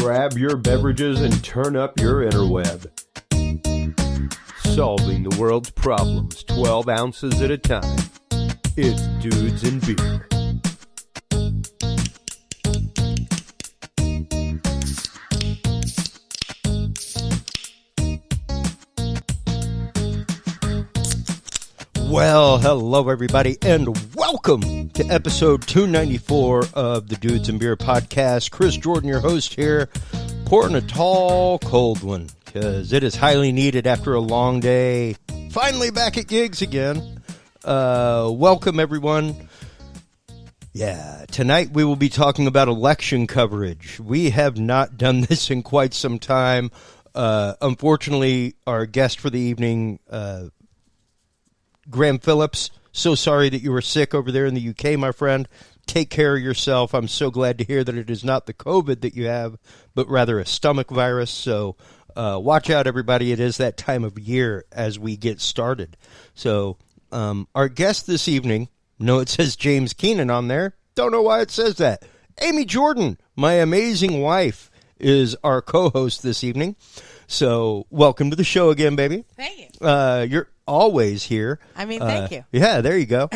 Grab your beverages and turn up your interweb. Solving the world's problems 12 ounces at a time. It's Dudes and Beer. Well, hello everybody, and welcome to episode 294 of the Dudes and Beer podcast. Chris Jordan, your host here, pouring a tall, cold one, because it is highly needed after a long day. Finally back at gigs again. Welcome everyone. Yeah, tonight we will be talking about election coverage. We have not done this in quite some time. Unfortunately, our guest for the evening, Graham Phillips, so sorry that you were sick over there in the UK, my friend. Take care of yourself. I'm so glad to hear that it is not the COVID that you have, but rather a stomach virus. So watch out, everybody. It is that time of year as we get started. So our guest this evening, no, it says James Keenan on there. Don't know why it says that. Amy Jordan, my amazing wife, is our co-host this evening. So welcome to the show again, baby. Thank you. You're always here. I mean, thank you. Yeah, there you go.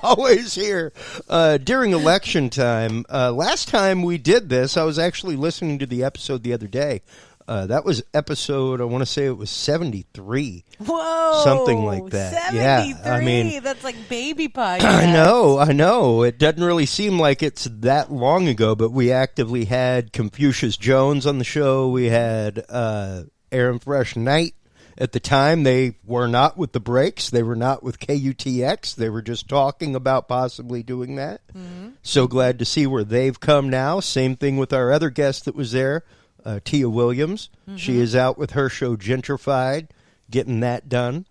Always here. During election time, last time we did this, I was actually listening to the episode the other day. That was episode, I want to say it was 73. Whoa. Something like that. 73. Yeah, I mean, that's like baby pie. I know. It doesn't really seem like it's that long ago, but we actively had Confucius Jones on the show. We had Aaron Fresh Knight. At the time, they were not with the Breaks. They were not with KUTX. They were just talking about possibly doing that. Mm-hmm. So glad to see where they've come now. Same thing with our other guest that was there, Tia Williams. Mm-hmm. She is out with her show Gentrified, getting that done.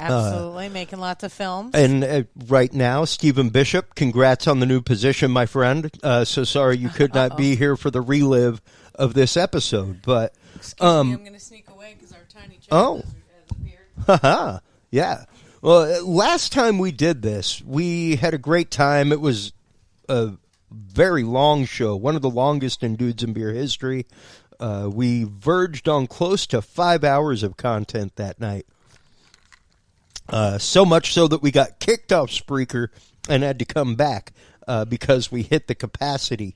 Absolutely, making lots of films. And right now, Stephen Bishop, congrats on the new position, my friend. So sorry you could not be here for the relive of this episode. But excuse me, I'm going to sneak away because our tiny child has appeared. Haha, yeah. Well, last time we did this, we had a great time. It was a very long show, one of the longest in Dudes and Beer history. We verged on close to 5 hours of content that night. So much so that we got kicked off Spreaker and had to come back because we hit the capacity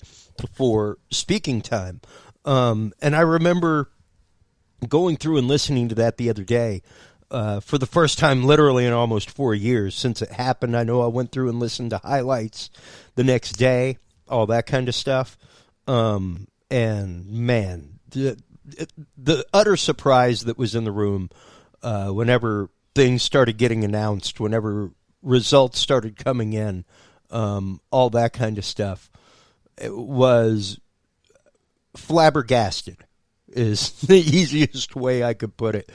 for speaking time. And I remember going through and listening to that the other day for the first time literally in almost 4 years since it happened. I know I went through and listened to highlights the next day, all that kind of stuff. And man, the utter surprise that was in the room whenever things started getting announced, whenever results started coming in, all that kind of stuff, it was flabbergasted is the easiest way I could put it.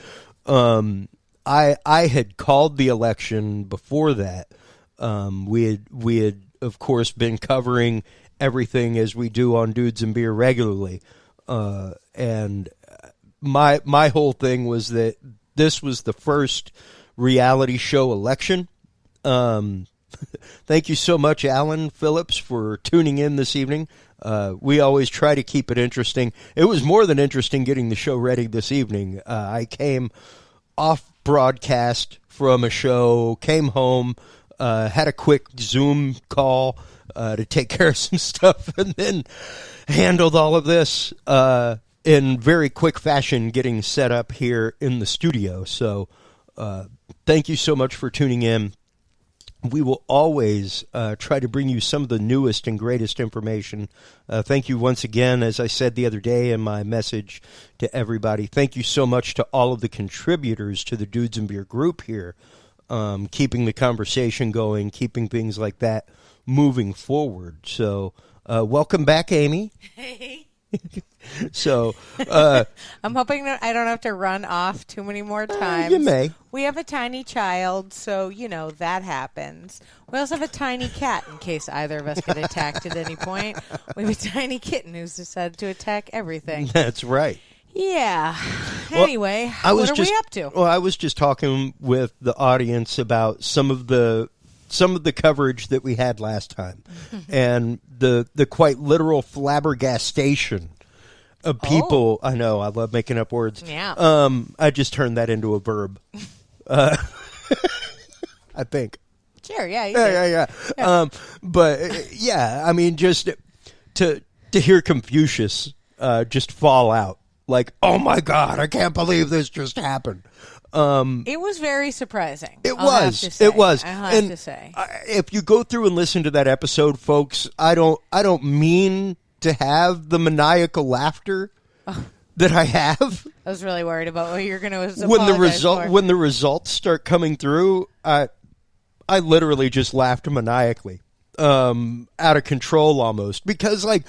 I had called the election before that. We had of course been covering everything as we do on Dudes and Beer regularly, and my whole thing was that this was the first reality show election. Thank you so much, Alan Phillips, for tuning in this evening. We always try to keep it interesting. It was more than interesting getting the show ready this evening. I came off broadcast from a show, came home, had a quick Zoom call to take care of some stuff, and then handled all of this in very quick fashion, getting set up here in the studio. So thank you so much for tuning in. We will always try to bring you some of the newest and greatest information. Thank you once again, as I said the other day in my message to everybody, thank you so much to all of the contributors to the Dudes and Beer group here, keeping the conversation going, keeping things like that moving forward. So welcome back, Amy. Hey. So I'm hoping that I don't have to run off too many more times. You may. We have a tiny child, so that happens. We also have a tiny cat in case either of us get attacked at any point. We have a tiny kitten who's decided to attack everything. That's right. Yeah. Anyway, what are we up to? Well, I was just talking with the audience about some of the some of the coverage that we had last time, and the quite literal flabbergastation of people. I know, I love making up words. Yeah. I just turned that into a verb. I think. Sure, yeah. Yeah. But yeah, I mean, just to hear Confucius just fall out like, "Oh my God, I can't believe this just happened." It was very surprising. It was. I'll have to say. If you go through and listen to that episode, folks, I don't mean to have the maniacal laughter that I have. I was really worried about what you're going to when the results start coming through. I literally just laughed maniacally, out of control almost, because like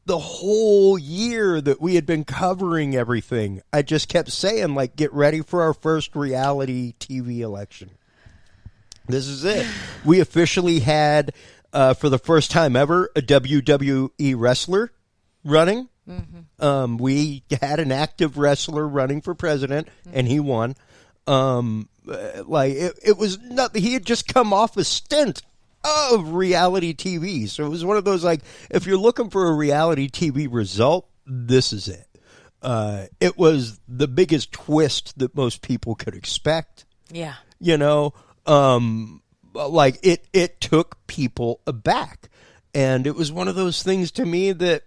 the whole year that we had been covering everything, I just kept saying, like, get ready for our first reality TV election. This is it. We officially had, for the first time ever, a WWE wrestler running. Mm-hmm. We had an active wrestler running for president, and he won. Like, it was nothing. He had just come off a stint of reality TV. So it was one of those, like, if you're looking for a reality TV result, this is it. It was the biggest twist that most people could expect. Yeah. You know, like it took people aback. And it was one of those things to me that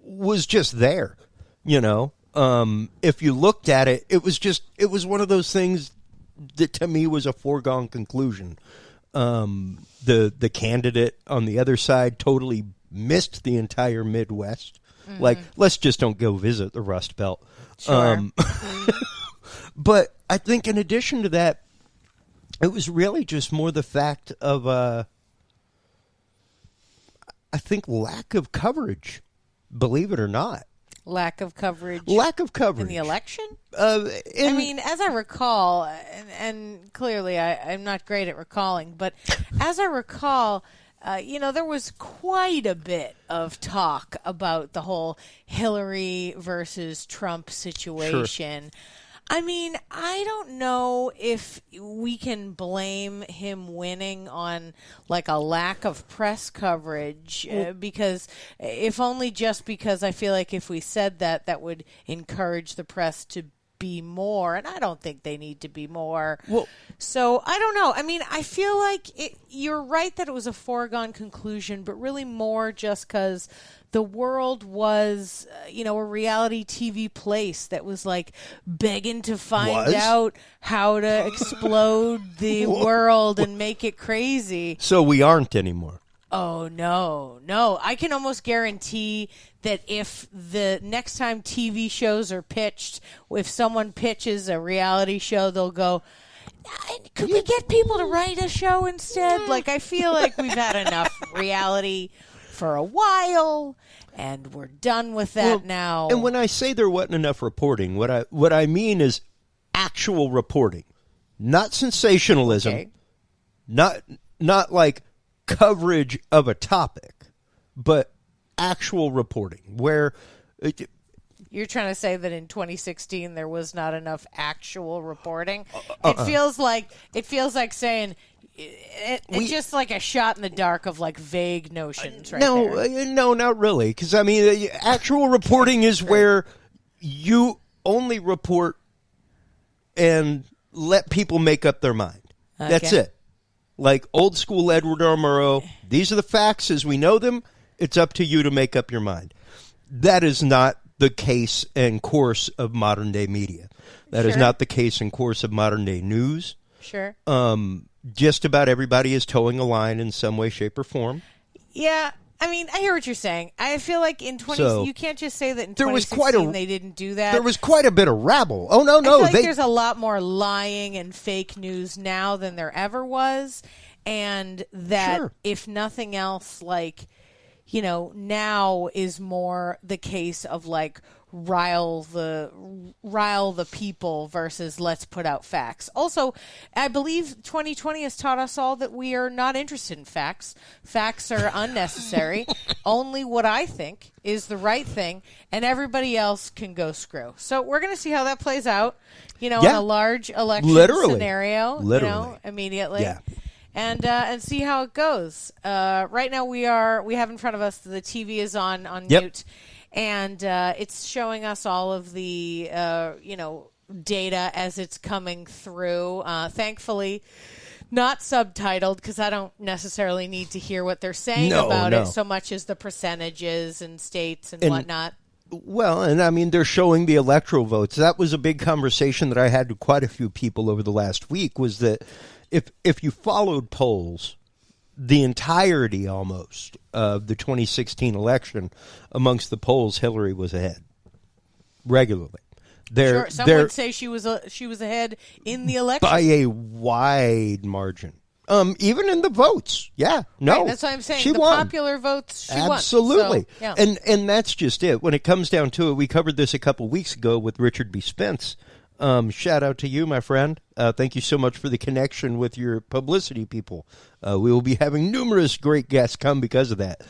was just there, you know. If you looked at it, it was one of those things that to me was a foregone conclusion. The candidate on the other side totally missed the entire Midwest. Mm-hmm. Like, let's just don't go visit the Rust Belt. Sure. But I think in addition to that, it was really just more the fact of, I think, lack of coverage, believe it or not. Lack of coverage in the election? I mean, as I recall, and clearly I'm not great at recalling, but as I recall, there was quite a bit of talk about the whole Hillary versus Trump situation. Sure. I mean, I don't know if we can blame him winning on like a lack of press coverage, because if only just because I feel like if we said that would encourage the press to be more, and I don't think they need to be more. Well, so I don't know. I mean, I feel like you're right that it was a foregone conclusion, but really more just because the world was, a reality TV place that was like begging to find out how to explode the world and make it crazy. So we aren't anymore. Oh, no. I can almost guarantee that if the next time TV shows are pitched, if someone pitches a reality show, they'll go, could we get people to write a show instead? Yeah. Like, I feel like we've had enough reality for a while, and we're done with that now. And when I say there wasn't enough reporting, what I mean is actual reporting, not sensationalism, okay. not like coverage of a topic, but actual reporting where you're trying to say that in 2016 there was not enough actual reporting. It feels like saying it's just like a shot in the dark of like vague notions right there. No, not really, because I mean actual reporting is where you only report and let people make up their mind. Okay. That's it. Like old school Edward R. Murrow, these are the facts as we know them. It's up to you to make up your mind. That is not the case and course of modern day media. That is not the case and course of modern day news. Sure. Just about everybody is towing a line in some way, shape, or form. Yeah. I mean, I hear what you're saying. I feel like in you can't just say that in 2016 they didn't do that. There was quite a bit of rabble. Oh, no. I feel like there's a lot more lying and fake news now than there ever was. And that, if nothing else, like, now is more the case of, like, rile the people versus let's put out facts. Also, I believe 2020 has taught us all that we are not interested in facts. Facts are unnecessary. Only what I think is the right thing, and everybody else can go screw. So we're going to see how that plays out, in a large election scenario, immediately. Yeah. and see how it goes. Right now we have in front of us, the TV is on Yep. mute, and it's showing us all of the data as it's coming through. Thankfully, not subtitled, because I don't necessarily need to hear what they're saying about it so much as the percentages and states and whatnot. Well, and I mean, they're showing the electoral votes. That was a big conversation that I had with quite a few people over the last week, was that if you followed polls, the entirety almost of the 2016 election, amongst the polls, Hillary was ahead regularly. Some would say she was ahead in the election by a wide margin. Even in the votes, right, that's what I'm saying. She the won. Popular votes, she absolutely. won. So, and that's just it. When it comes down to it, we covered this a couple weeks ago with Richard B. Spence. Shout out to you, my friend. Thank you so much for the connection with your publicity people. We will be having numerous great guests come because of that.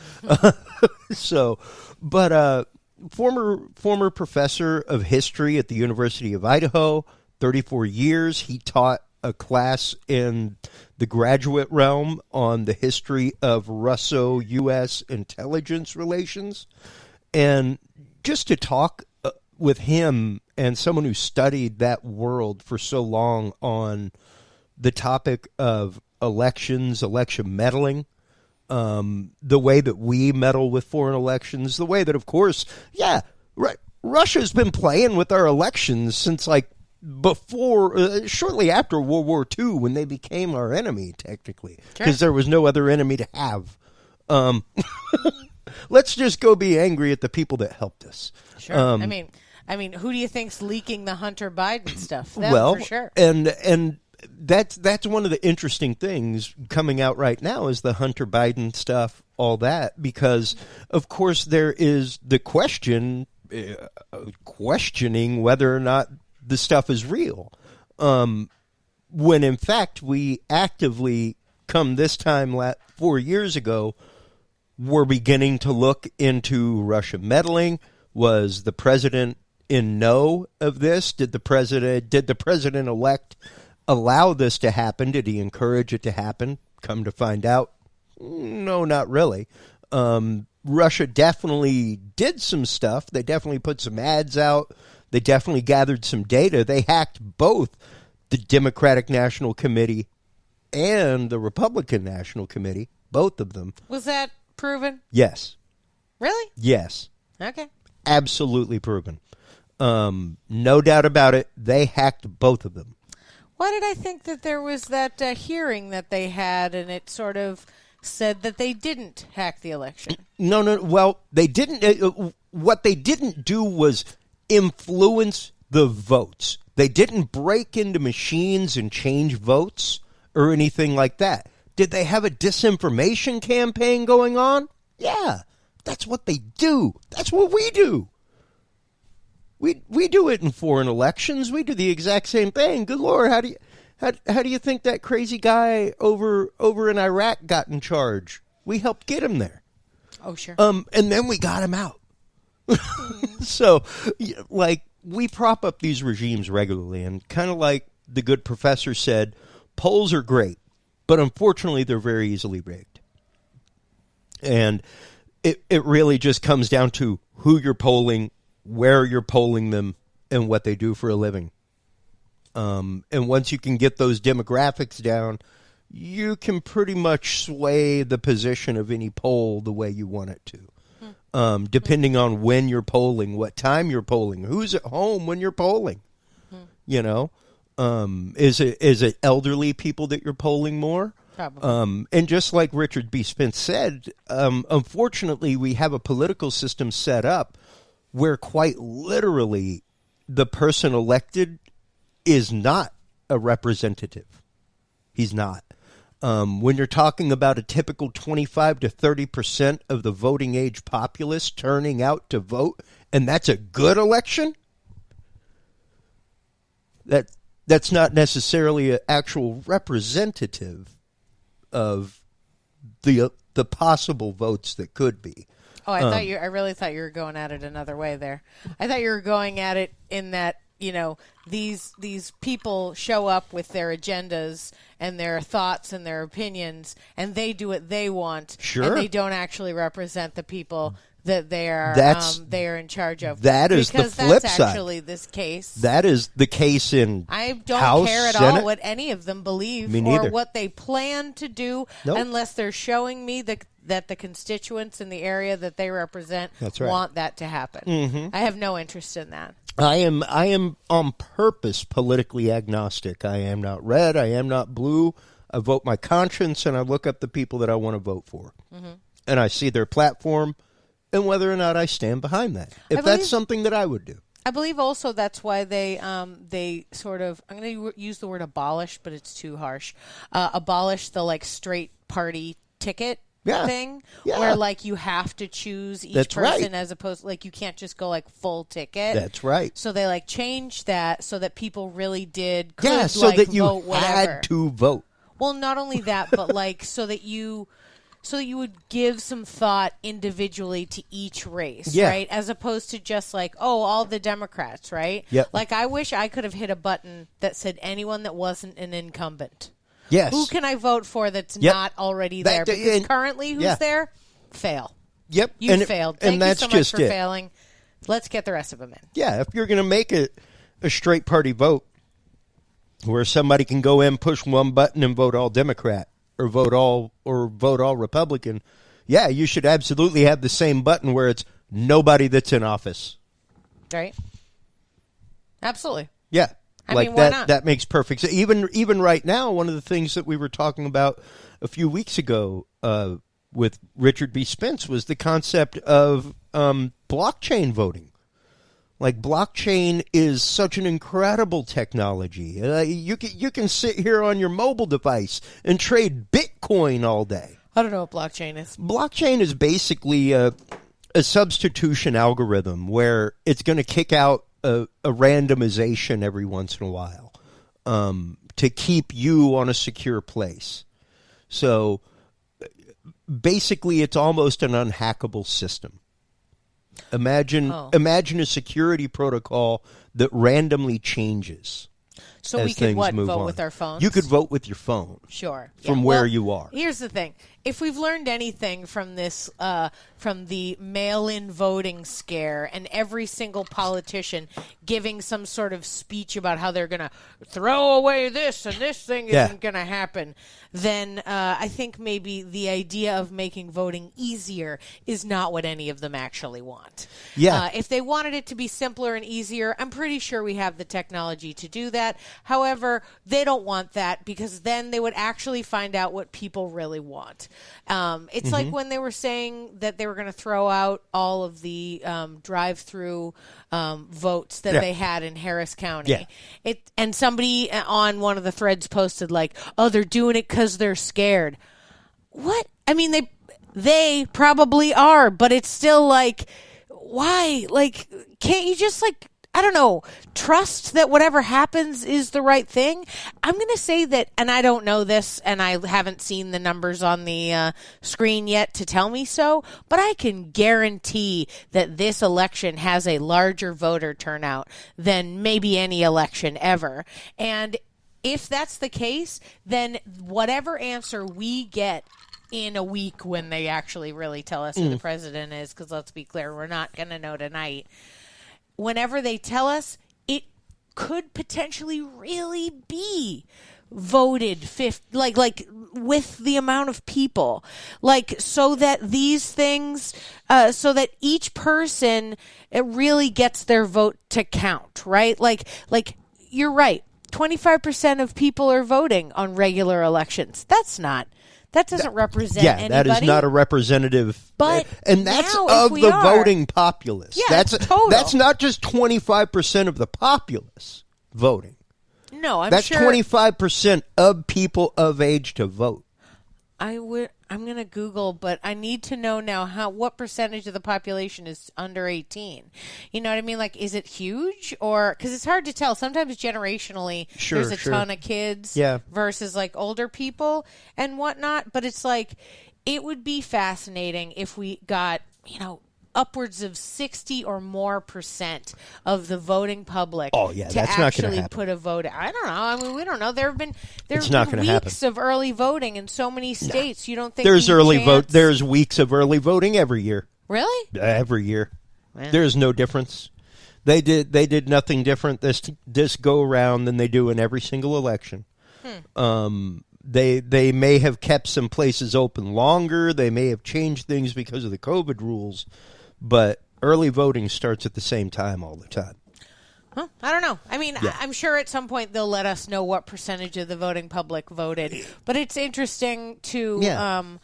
Former professor of history at the University of Idaho, 34 years. He taught a class in the graduate realm on the history of Russo-U.S. intelligence relations. And just to talk with him and someone who studied that world for so long on the topic of elections, election meddling, the way that we meddle with foreign elections, the way that, of course, Russia's been playing with our elections since before, shortly after World War II, when they became our enemy, technically, because there was no other enemy to have. Let's just go be angry at the people that helped us. Sure. I mean, who do you think's leaking the Hunter Biden stuff? Them, well, for sure. And that's one of the interesting things coming out right now is the Hunter Biden stuff, all that, because of course there is the questioning whether or not the stuff is real. When in fact we actively, come this time 4 years ago, were beginning to look into Russia meddling. Was the president in know of this? Did the president-elect allow this to happen? Did he encourage it to happen? Come to find out, no, not really. Russia definitely did some stuff. They definitely put some ads out. They definitely gathered some data. They hacked both the Democratic National Committee and the Republican National Committee, both of them. Was that proven? Yes. Really? Yes. Okay. Absolutely proven. No doubt about it. They hacked both of them. Why did I think that there was that hearing that they had, and it sort of said that they didn't hack the election? No. Well, they didn't. What they didn't do was influence the votes. They didn't break into machines and change votes or anything like that. Did they have a disinformation campaign going on? Yeah, that's what they do. That's what we do. We do it in foreign elections. We do the exact same thing. Good Lord, how do you think that crazy guy over in Iraq got in charge? We helped get him there. Oh, sure. And then we got him out. So, we prop up these regimes regularly, and kind of like the good professor said, polls are great, but unfortunately they're very easily rigged. And it really just comes down to who you're polling, where you're polling them, and what they do for a living. And once you can get those demographics down, you can pretty much sway the position of any poll the way you want it to. Depending on when you're polling, what time you're polling, who's at home when you're polling. You know, is it elderly people that you're polling more? Probably. And just like Richard B. Spence said, unfortunately, we have a political system set up where quite literally the person elected is not a representative. He's not. When you're talking about a typical 25 to 30% of the voting age populace turning out to vote, and that's a good election, that's not necessarily an actual representative of the possible votes that could be. Oh, I really thought you were going at it another way there. I thought you were going at it in that these people show up with their agendas and their thoughts and their opinions, and they do what they want, and they don't actually represent the people that they are in charge of. That is the flip that's side. Actually, this case. That is the case in I don't House, care at Senate. all what any of them believe or what they plan to do, unless they're showing me that the constituents in the area that they represent want that to happen. Mm-hmm. I have no interest in that. I am on purpose politically agnostic. I am not red. I am not blue. I vote my conscience, and I look up the people that I want to vote for, and I see their platform. And whether or not I stand behind that, if that's something that I would do. I believe also that's why they sort of, I'm going to use the word abolish, but it's too harsh. Abolish the straight party ticket thing, where you have to choose each person as opposed to you can't just go full ticket. That's right. So they changed that so that people really could so that you vote had to vote. Well, not only that, but so that you would give some thought individually to each race, right? As opposed to just all the Democrats, right? Yep. I wish I could have hit a button that said anyone that wasn't an incumbent. Yes. Who can I vote for that's not already there? Because currently who's there? Fail. Yep. You failed. Thank you so much for it. failing. Let's get the rest of them in. Yeah, if you're going to make it a straight party vote where somebody can go in, push one button and vote all Democrat, or vote all Republican, you should absolutely have the same button where it's nobody that's in office. Right. Absolutely. Yeah. I mean, why not? That makes perfect sense. Even right now, one of the things that we were talking about a few weeks ago with Richard B. Spence was the concept of blockchain voting. Blockchain is such an incredible technology. You can sit here on your mobile device and trade Bitcoin all day. I don't know what blockchain is. Blockchain is basically a substitution algorithm where it's going to kick out a randomization every once in a while to keep you on a secure place. So basically, it's almost an unhackable system. Imagine a security protocol that randomly changes. So we could vote with our phones? You could vote with your phone. Sure. From where you are. Here's the thing. If we've learned anything from this, from the mail-in voting scare and every single politician giving some sort of speech about how they're going to throw away this and this thing isn't going to happen, then I think maybe the idea of making voting easier is not what any of them actually want. Yeah. If they wanted it to be simpler and easier, I'm pretty sure we have the technology to do that. However, they don't want that because then they would actually find out what people really want. It's like when they were saying that they were going to throw out all of the drive-through votes that they had in Harris County. Yeah. And somebody on one of the threads posted they're doing it because they're scared. What? I mean, they probably are, but it's still why? Can't you just I don't know, trust that whatever happens is the right thing? I'm going to say that, and I don't know this, and I haven't seen the numbers on the screen yet to tell me so, but I can guarantee that this election has a larger voter turnout than maybe any election ever. And if that's the case, then whatever answer we get in a week when they actually really tell us who the president is, because let's be clear, we're not going to know tonight. Whenever they tell us, it could potentially really be voted with the amount of people, so that these things, so that each person it really gets their vote to count, right? You're right. 25% of people are voting on regular elections. That doesn't represent anybody. That is not a representative. And that's of the voting populace. Yeah, that's not just 25% of the populace voting. No, that's 25% of people of age to vote. I'm going to Google, but I need to know now what percentage of the population is under 18. You know what I mean? Is it huge? Or because it's hard to tell. Sometimes generationally, there's a ton of kids versus older people and whatnot. But it's it would be fascinating if we got upwards of 60 or more % of the voting public to that's actually put a vote. I don't know. I mean, we don't know. There have been weeks of early voting in so many states. You don't think there's There's weeks of early voting every year. Really? Every year. Man. There's no difference. They did nothing different this go around than they do in every single election. They may have kept some places open longer. They may have changed things because of the COVID rules, but early voting starts at the same time all the time. Huh? I don't know. I mean, I'm sure at some point they'll let us know what percentage of the voting public voted. But it's interesting to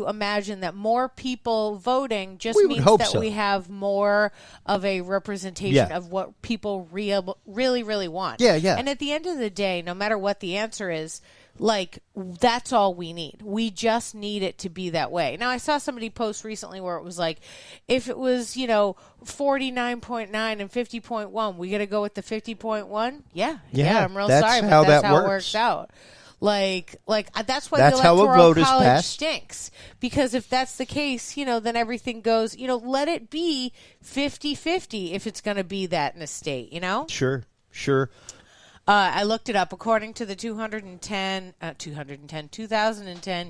imagine that more people voting just means that we have more of a representation of what people really, really want. Yeah, yeah. And at the end of the day, no matter what the answer is, like, that's all we need. We just need it to be that way. Now, I saw somebody post recently where it was like, if it was, 49.9 and 50.1, we got to go with the 50.1, Yeah, I'm real sorry, but that's how it works out. Like that's why the Electoral College stinks. Because if that's the case, then everything goes, let it be 50-50 if it's going to be that in a state, Sure. I looked it up. According to the 2010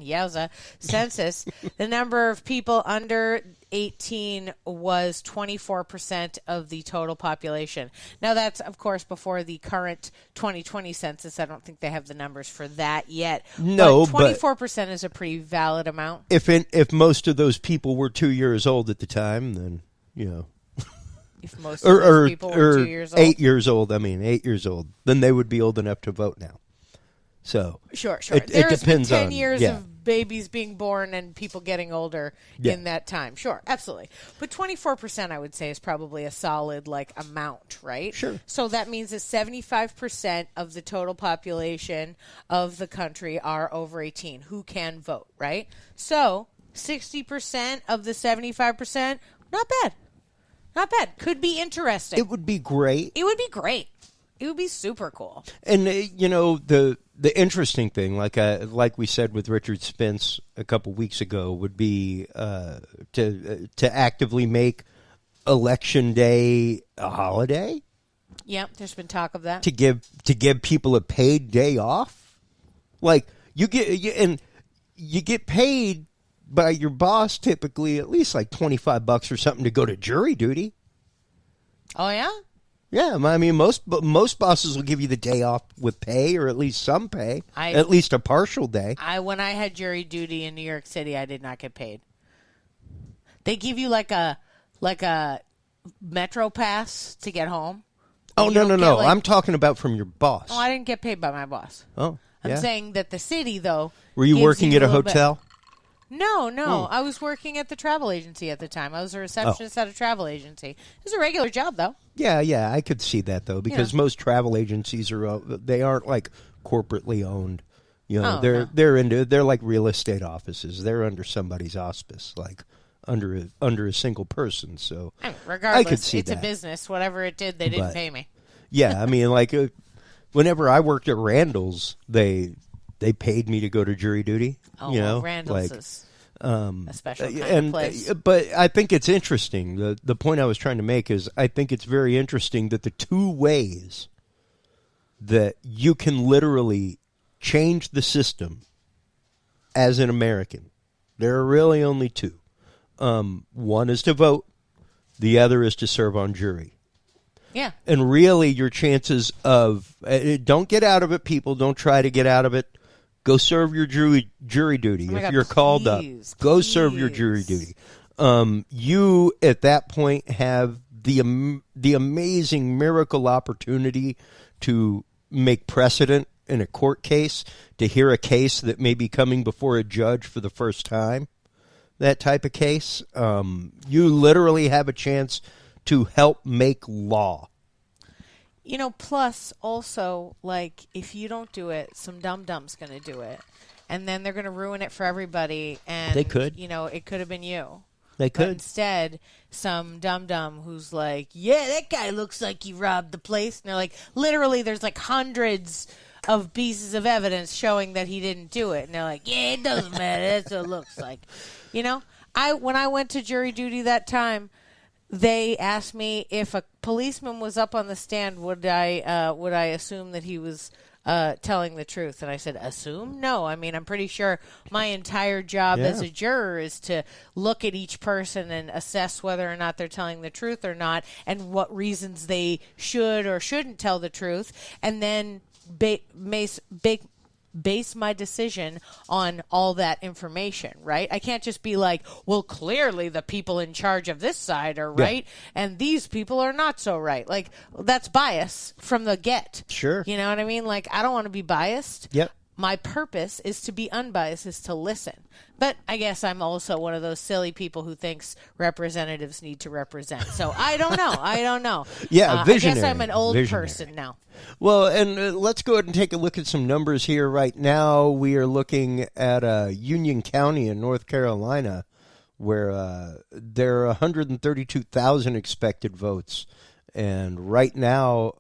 yowza, census, the number of people under 18 was 24% of the total population. Now, that's, of course, before the current 2020 census. I don't think they have the numbers for that yet. No, but 24% is a pretty valid amount. If most of those people were 2 years old at the time, then, If most of those people were 2 years old. 8 years old. I mean, 8 years old. Then they would be old enough to vote now. So sure. There's been 10 years of babies being born and people getting older in that time. Sure, absolutely. But 24%, I would say, is probably a solid amount, right? Sure. So that means that 75% of the total population of the country are over 18 who can vote, right? So 60% of the 75%, not bad. Not bad. Could be interesting. It would be great. It would be great. It would be super cool. And the interesting thing, like we said with Richard Spence a couple weeks ago, would be to actively make Election Day a holiday. Yep, there's been talk of that. To give people a paid day off, you get paid by your boss typically at least $25 or something to go to jury duty. Oh yeah? Yeah, I mean most bosses will give you the day off with pay or at least some pay, at least a partial day. When I had jury duty in New York City, I did not get paid. They give you like a Metro pass to get home. Oh no! I'm talking about from your boss. Oh, I didn't get paid by my boss. Oh, yeah. I'm saying that the city though. Were you working at a hotel? No. I was working at the travel agency at the time. I was a receptionist at a travel agency. It was a regular job, though. Yeah, I could see that, though, because most travel agencies they aren't corporately owned. They're like real estate offices. They're under somebody's auspice, under a single person. So regardless, I could see it's a business. Whatever it did, they didn't pay me. Yeah, I mean, whenever I worked at Randall's, they paid me to go to jury duty. Oh, Randall's is a special kind of place. But I think it's interesting. The point I was trying to make is I think it's very interesting that the two ways that you can literally change the system as an American, there are really only two. One is to vote. The other is to serve on jury. Yeah. And really your chances of don't get out of it, people. Don't try to get out of it. Go serve your jury duty. If you're called up, go serve your jury duty. You, at that point, have the amazing miracle opportunity to make precedent in a court case, to hear a case that may be coming before a judge for the first time, that type of case. You literally have a chance to help make law. Plus also, if you don't do it, some dum-dum's going to do it. And then they're going to ruin it for everybody. And they could. It could have been you. They could. But instead, some dum-dum who's that guy looks like he robbed the place. And they're literally, there's hundreds of pieces of evidence showing that he didn't do it. And they're it doesn't matter. That's what it looks like. When I went to jury duty that time, they asked me if a policeman was up on the stand, would I assume that he was telling the truth? And I said, assume? No. I mean, I'm pretty sure my entire job as a juror is to look at each person and assess whether or not they're telling the truth or not, and what reasons they should or shouldn't tell the truth, and then base my decision on all that information, right? I can't just be like, well, clearly the people in charge of this side are right, and these people are not so right. Like, that's bias from the get. Sure. You know what I mean? Like, I don't want to be biased. Yep. My purpose is to be unbiased, is to listen. But I guess I'm also one of those silly people who thinks representatives need to represent. So I don't know. Yeah, visionary. I guess I'm an old person now. Well, and let's go ahead and take a look at some numbers here right now. We are looking at Union County in North Carolina, where there are 132,000 expected votes. And right now,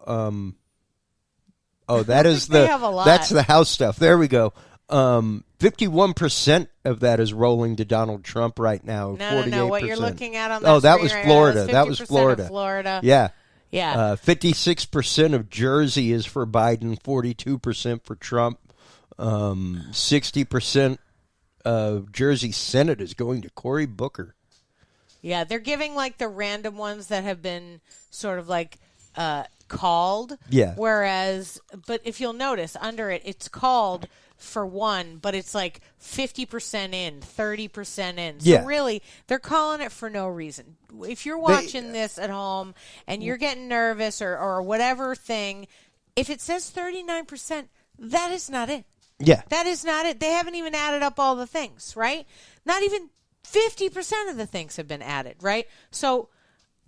that is that's the House stuff. There we go. 51% of that is rolling to Donald Trump right now. 48%. No. What you're looking at on that that was right Florida. That That was Florida. Florida. Yeah. Yeah. 56% of Jersey is for Biden, 42% for Trump. 60% of Jersey Senate is going to Cory Booker. Yeah, they're giving like the random ones that have been sort of like called. Yeah. But if you'll notice, under it, it's called for one, but it's like 50% in, 30% in. So really, they're calling it for no reason. If you're watching this at home and you're getting nervous or whatever thing, if it says 39%, that is not it. Yeah. That is not it. They haven't even added up all the things, right? Not even 50% of the things have been added, right? So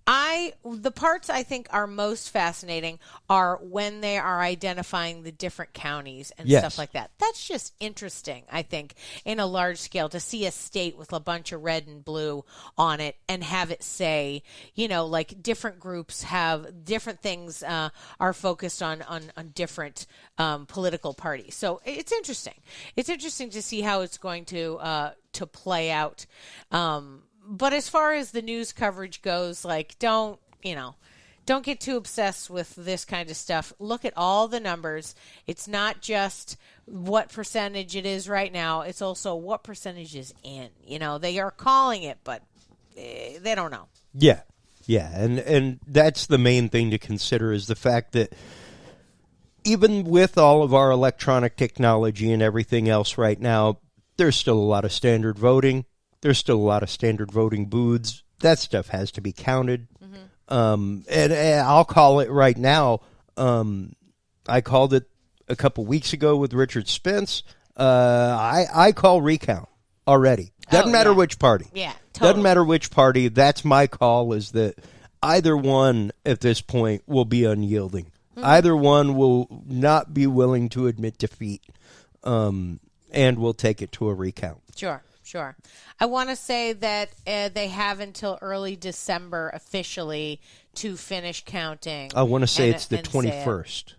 the parts I think are most fascinating are when they are identifying the different counties and stuff like that. That's just interesting, I think, in a large scale, to see a state with a bunch of red and blue on it and have it say, like different groups have different things are focused on different political parties. So it's interesting. It's interesting to see how it's going to play out. But as far as the news coverage goes, like, don't get too obsessed with this kind of stuff. Look at all the numbers. It's not just what percentage it is right now. It's also what percentage is in. They are calling it, but they don't know. Yeah. Yeah. And that's the main thing to consider, is the fact that even with all of our electronic technology and everything else right now, there's still a lot of standard voting. There's still a lot of standard voting booths. That stuff has to be counted. Mm-hmm. And I'll call it right now. I called it a couple weeks ago with Richard Spence. I call recount already. Doesn't matter which party. Yeah, totally. Doesn't matter which party. That's my call, is that either one at this point will be unyielding. Mm-hmm. Either one will not be willing to admit defeat, and will take it to a recount. Sure. I want to say that they have until early December officially to finish counting. I want to say it's the 21st.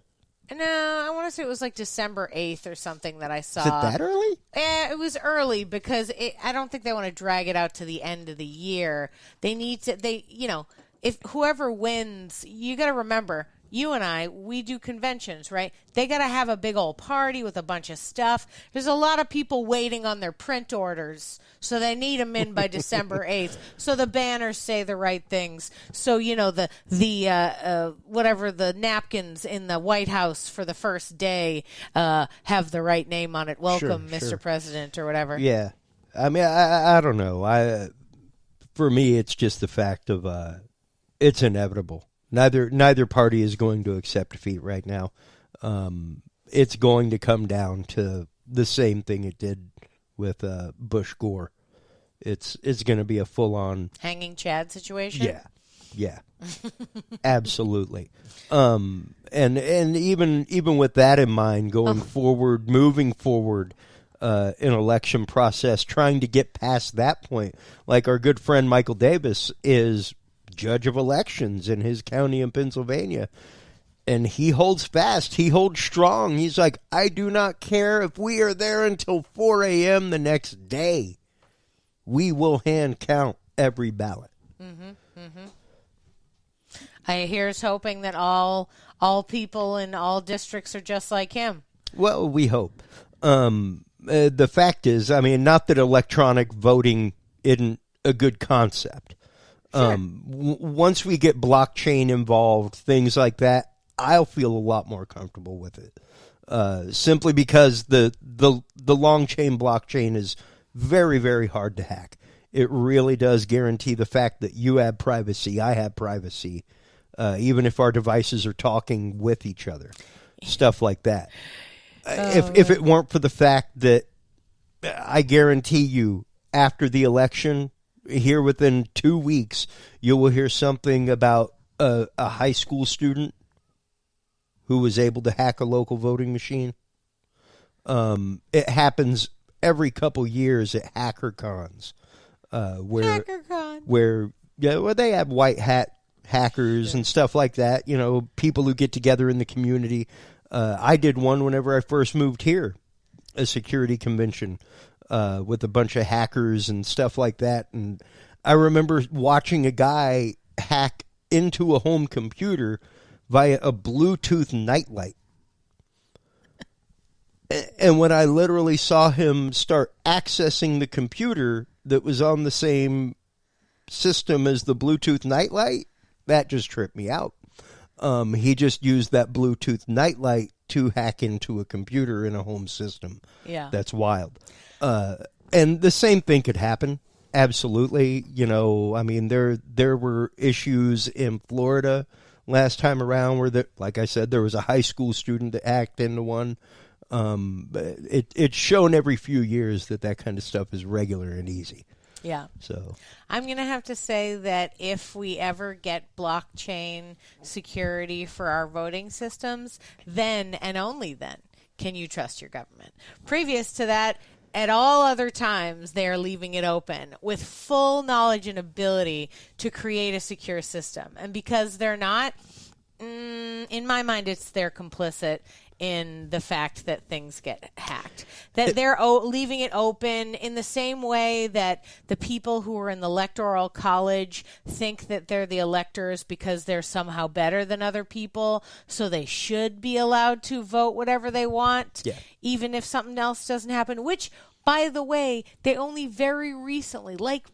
No, I want to say it was like December 8th or something that I saw. Is it that early? Yeah, it was early because I don't think they want to drag it out to the end of the year. They need to, if whoever wins, you got to remember, you and I, we do conventions, right? They got to have a big old party with a bunch of stuff. There's a lot of people waiting on their print orders, so they need them in by December 8th. So the banners say the right things. So, the whatever, the napkins in the White House for the first day have the right name on it. Welcome, Sure. Mr. President, or whatever. Yeah. I mean, I don't know. For me, it's just the fact of it's inevitable. Neither party is going to accept defeat right now. It's going to come down to the same thing it did with Bush Gore. It's going to be a full-on hanging Chad situation. Yeah, absolutely. And even with that in mind, moving forward. An election process, trying to get past that point, like our good friend Michael Davis is judge of elections in his county in Pennsylvania, and he holds fast. He holds strong. He's like, I do not care if we are there until 4 a.m. the next day. we will hand count every ballot. Here's hoping that all people in all districts are just like him. Well, we hope. The fact is, I mean, not that electronic voting isn't a good concept. Sure. Once we get blockchain involved, things like that, I'll feel a lot more comfortable with it. Simply because the long chain blockchain is very, very hard to hack. It really does guarantee the fact that you have privacy, I have privacy, even if our devices are talking with each other, stuff like that. If it weren't for the fact that I guarantee you after the election, here within 2 weeks, you will hear something about a high school student who was able to hack a local voting machine. It happens every couple years at HackerCons, where they have white hat hackers and stuff like that. You know, people who get together in the community. I did one whenever I first moved here, a security convention with a bunch of hackers and stuff like that. And I remember watching a guy hack into a home computer via a Bluetooth nightlight. And when I literally saw him start accessing the computer that was on the same system as the Bluetooth nightlight, that just tripped me out. He just used that Bluetooth nightlight to hack into a computer in a home system. Yeah. That's wild. And the same thing could happen. Absolutely. You know, I mean, there were issues in Florida last time around where, like I said, there was a high school student that hacked into one. It's shown every few years that kind of stuff is regular and easy. Yeah. So I'm going to have to say that if we ever get blockchain security for our voting systems, then and only then can you trust your government. Previous to that, at all other times, they are leaving it open with full knowledge and ability to create a secure system. And because they're not, in my mind, they're complicit in the fact that things get hacked. That they're leaving it open in the same way that the people who are in the electoral college think that they're the electors because they're somehow better than other people, so they should be allowed to vote whatever they want, even if something else doesn't happen, which, by the way, they only very recently, like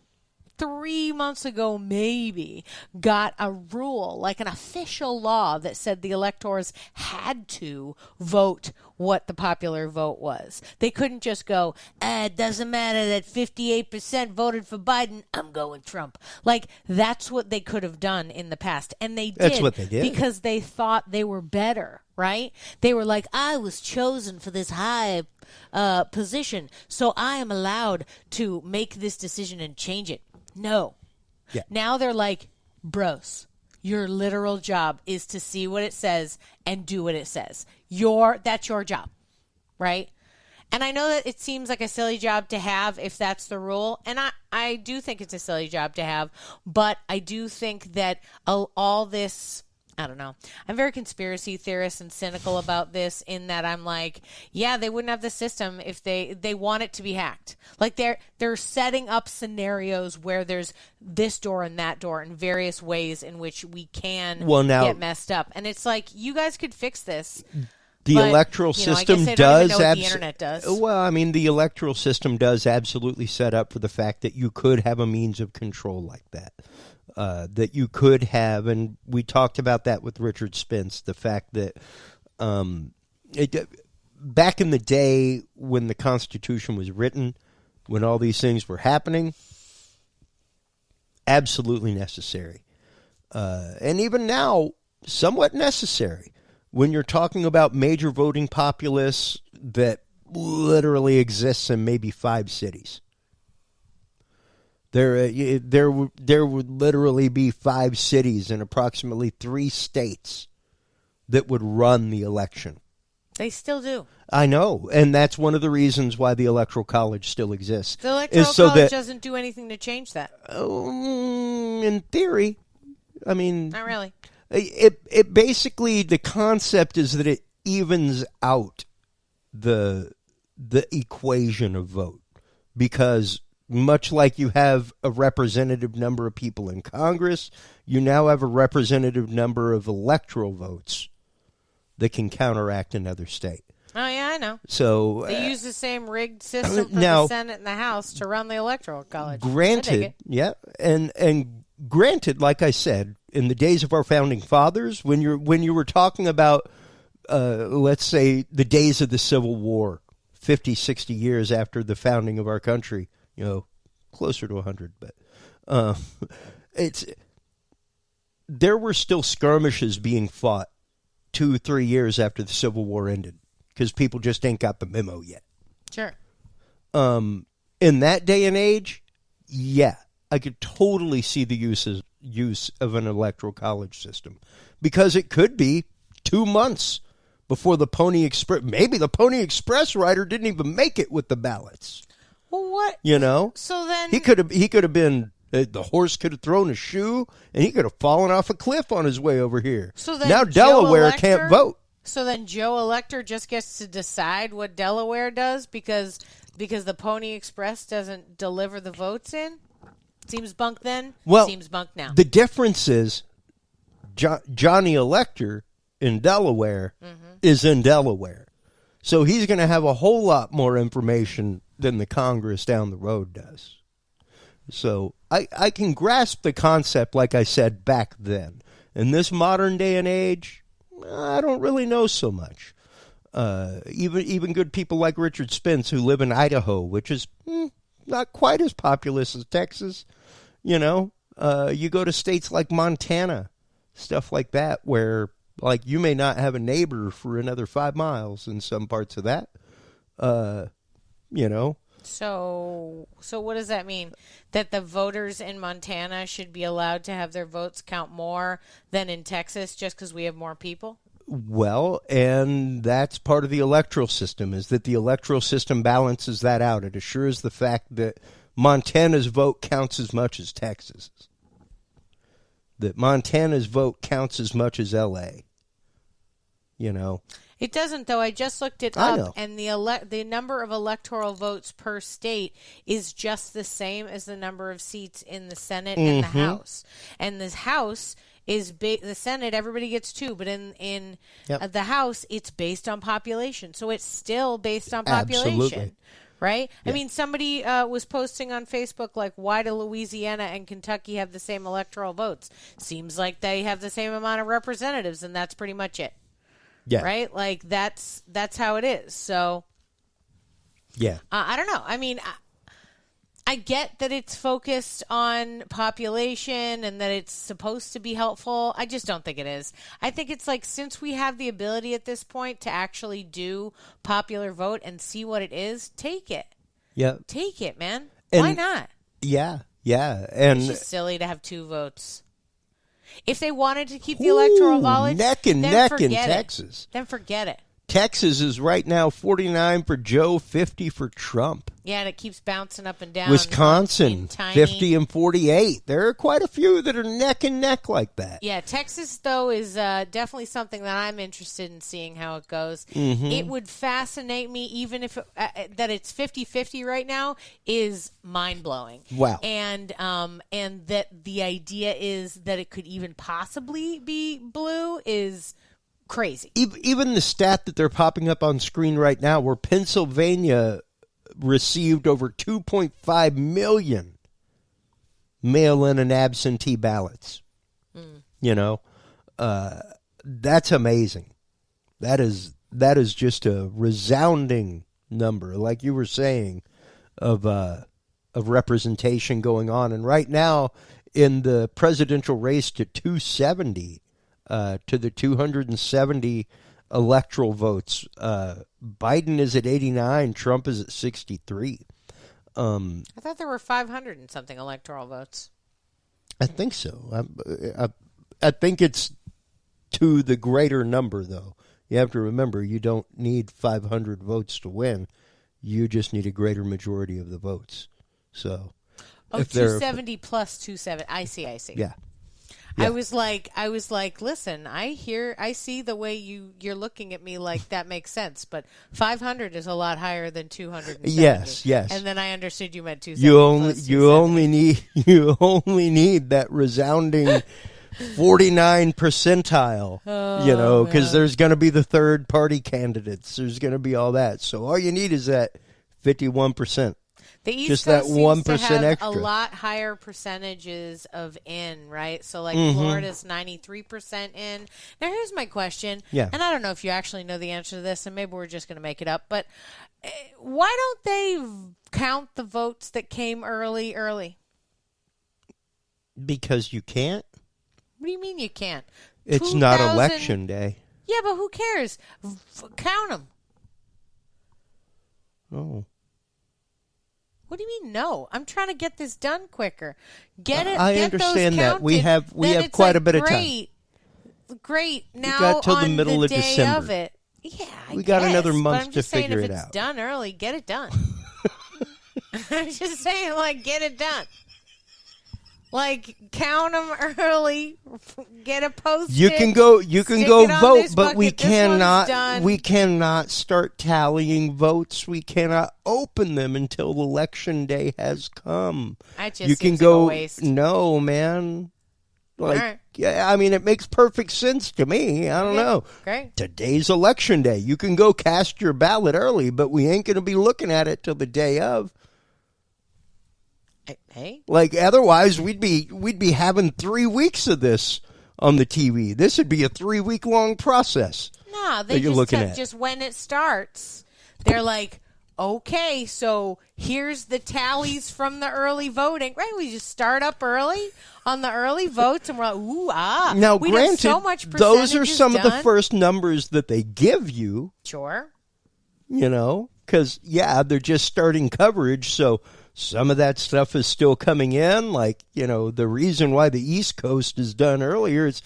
3 months ago maybe, got a rule, like an official law that said the electors had to vote what the popular vote was. They couldn't just go, it doesn't matter that 58% voted for Biden, I'm going Trump. Like, that's what they could have done in the past. And they did. That's what they did. Because they thought they were better, right? They were like, I was chosen for this high position, so I am allowed to make this decision and change it. No. Yeah. Now they're like, bros, your literal job is to see what it says and do what it says. That's your job, right? And I know that it seems like a silly job to have if that's the rule. And I do think it's a silly job to have. But I do think that all this, I don't know. I'm very conspiracy theorist and cynical about this in that I'm like, yeah, they wouldn't have the system if they want it to be hacked. Like they're setting up scenarios where there's this door and that door in various ways in which we can get messed up. And it's like, you guys could fix this. The electoral system does the internet does. Well, I mean, the electoral system does absolutely set up for the fact that you could have a means of control like that. That you could have, and we talked about that with Richard Spence, the fact that back in the day when the Constitution was written, when all these things were happening, absolutely necessary. And even now, somewhat necessary. When you're talking about major voting populace that literally exists in maybe 5 cities. There would literally be 5 cities in approximately 3 states that would run the election. They still do. I know, and that's one of the reasons why the Electoral College still exists. The Electoral College doesn't do anything to change that. In theory, I mean, not really. It basically, the concept is that it evens out the equation of vote, because much like you have a representative number of people in Congress, you now have a representative number of electoral votes that can counteract another state. Oh, yeah, I know. So they use the same rigged system for the Senate and the House to run the Electoral College. Granted, yeah, and granted, like I said, in the days of our founding fathers, when you were talking about, let's say, the days of the Civil War, 50, 60 years after the founding of our country, closer to 100, but there were still skirmishes being fought 2 or 3 years after the Civil War ended, because people just ain't got the memo yet. Sure. In that day and age, yeah, I could totally see the use of an electoral college system, because it could be 2 months before the Pony Express. Maybe the Pony Express rider didn't even make it with the ballots. Well, what? So then he could have been. The horse could have thrown a shoe, and he could have fallen off a cliff on his way over here. So then now Delaware can't vote. So then Joe Elector just gets to decide what Delaware does because the Pony Express doesn't deliver the votes in? Seems bunk then? Well, seems bunk now. The difference is Johnny Elector in Delaware is in Delaware. So he's going to have a whole lot more information than the Congress down the road does. So I can grasp the concept, like I said, back then. In this modern day and age, I don't really know so much. Even good people like Richard Spence, who live in Idaho, which is not quite as populous as Texas. You go to states like Montana, stuff like that, where like you may not have a neighbor for another 5 miles in some parts of that. So what does that mean? That the voters in Montana should be allowed to have their votes count more than in Texas just because we have more people? Well, and that's part of the electoral system, is that the electoral system balances that out. It assures the fact that Montana's vote counts as much as Texas's. That Montana's vote counts as much as L.A. It doesn't, though. I just looked it up, and the number of electoral votes per state is just the same as the number of seats in the Senate and the House. And the House is the Senate. Everybody gets 2, but in the House, it's based on population. So it's still based on population. Absolutely. Right? Yeah. I mean, somebody was posting on Facebook, like, why do Louisiana and Kentucky have the same electoral votes? Seems like they have the same amount of representatives, and that's pretty much it. Yeah. Right? Like, that's how it is. So, yeah. I don't know. I mean, I get that it's focused on population and that it's supposed to be helpful. I just don't think it is. I think it's like, since we have the ability at this point to actually do popular vote and see what it is, take it. Yeah. Take it, man. And why not? Yeah. Yeah. And it's just silly to have 2 votes. If they wanted to keep the electoral college, neck and neck in Texas. Then forget it. Texas is right now 49 for Joe, 50 for Trump. Yeah, and it keeps bouncing up and down. Wisconsin, 50 and 48. There are quite a few that are neck and neck like that. Yeah, Texas, though, is definitely something that I'm interested in seeing how it goes. It would fascinate me, even if that it's 50-50 right now, is mind-blowing. Wow. And that the idea is that it could even possibly be blue is crazy. Even the stat that they're popping up on screen right now, where Pennsylvania received over 2.5 million mail-in and absentee ballots. That's amazing. That is just a resounding number, like you were saying, of representation going on. And right now, in the presidential race to 270, to the 270 electoral votes, Biden is at 89, Trump is at 63. I thought there were 500 and something electoral votes. I think so. I think it's to the greater number, though. You have to remember, you don't need 500 votes to win. You just need a greater majority of the votes. So, if 270 plus 270. I see. Yeah. Yeah. I was like, listen, I see the way you're looking at me like that makes sense, but 500 is a lot higher than 270. Yes. And then I understood you meant 270. You only need that resounding 49 percentile, because there's going to be the third party candidates. There's going to be all that. So all you need is that 51%. The East just Coast that 1% seems to have extra. a lot higher percentages of in, right? So like Florida's 93% in. Now here's my question, and I don't know if you actually know the answer to this, and maybe we're just going to make it up, but why don't they count the votes that came early? Because you can't. What do you mean you can't? It's not election day. Yeah, but who cares? Count them. Oh. What do you mean no? I'm trying to get this done quicker. Get it. I get understand those that. We have quite a bit of time. Great. Now we got till the on middle the of day December. Of it. Yeah, we got another but month I'm to just saying figure if it it's out. done early, get it done. I'm just saying, get it done. Count them early. Get a post. You can go vote, but we cannot start tallying votes. We cannot open them until election day has come. That just seems like a waste. No, man. Right. Yeah, I mean, it makes perfect sense to me. I don't know. Great. Today's election day. You can go cast your ballot early, but we ain't going to be looking at it till the day of. Hey. Otherwise, we'd be having 3 weeks of this on the TV. This would be a 3-week long process. No, they just when it starts, they're like, okay, so here's the tallies from the early voting. Right, we just start up early on the early votes, and we're like, ooh, ah. Now, we granted, so much those are some done. of the first numbers that they give you. Sure. Because, they're just starting coverage, so some of that stuff is still coming in. The reason why the East Coast is done earlier is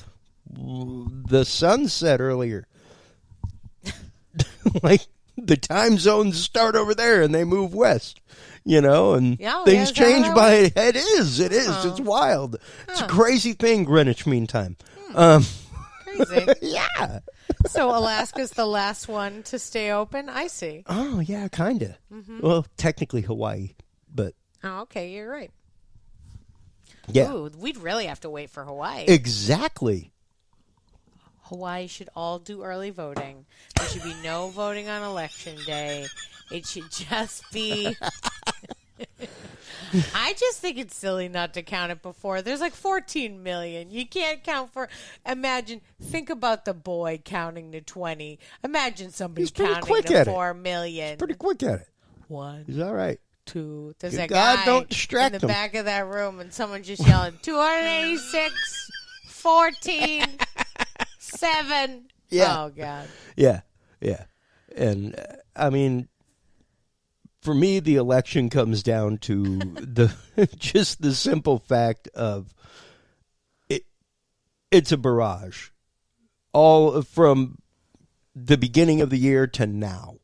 the sun set earlier. The time zones start over there and they move west, and things change by it is. It's wild. It's a crazy thing, Greenwich Mean Time. Crazy. Yeah. So Alaska's the last one to stay open? I see. Oh, yeah, kind of. Mm-hmm. Well, technically Hawaii, but... Oh, okay, you're right. Yeah. Ooh, we'd really have to wait for Hawaii. Exactly. Hawaii should all do early voting. There should be no voting on election day. It should just be... I just think it's silly not to count it before. There's 14 million. You can't count for... Think about the boy counting to 20. Imagine somebody counting to 4 million. He's pretty quick at it. 1. He's all right. 2. There's Good a God, guy don't distract in the him. back of that room, and someone just yelling, 286, 14, 7. Yeah. Oh, God. Yeah. And, for me, the election comes down to just the simple fact of it's a barrage. All from the beginning of the year to now.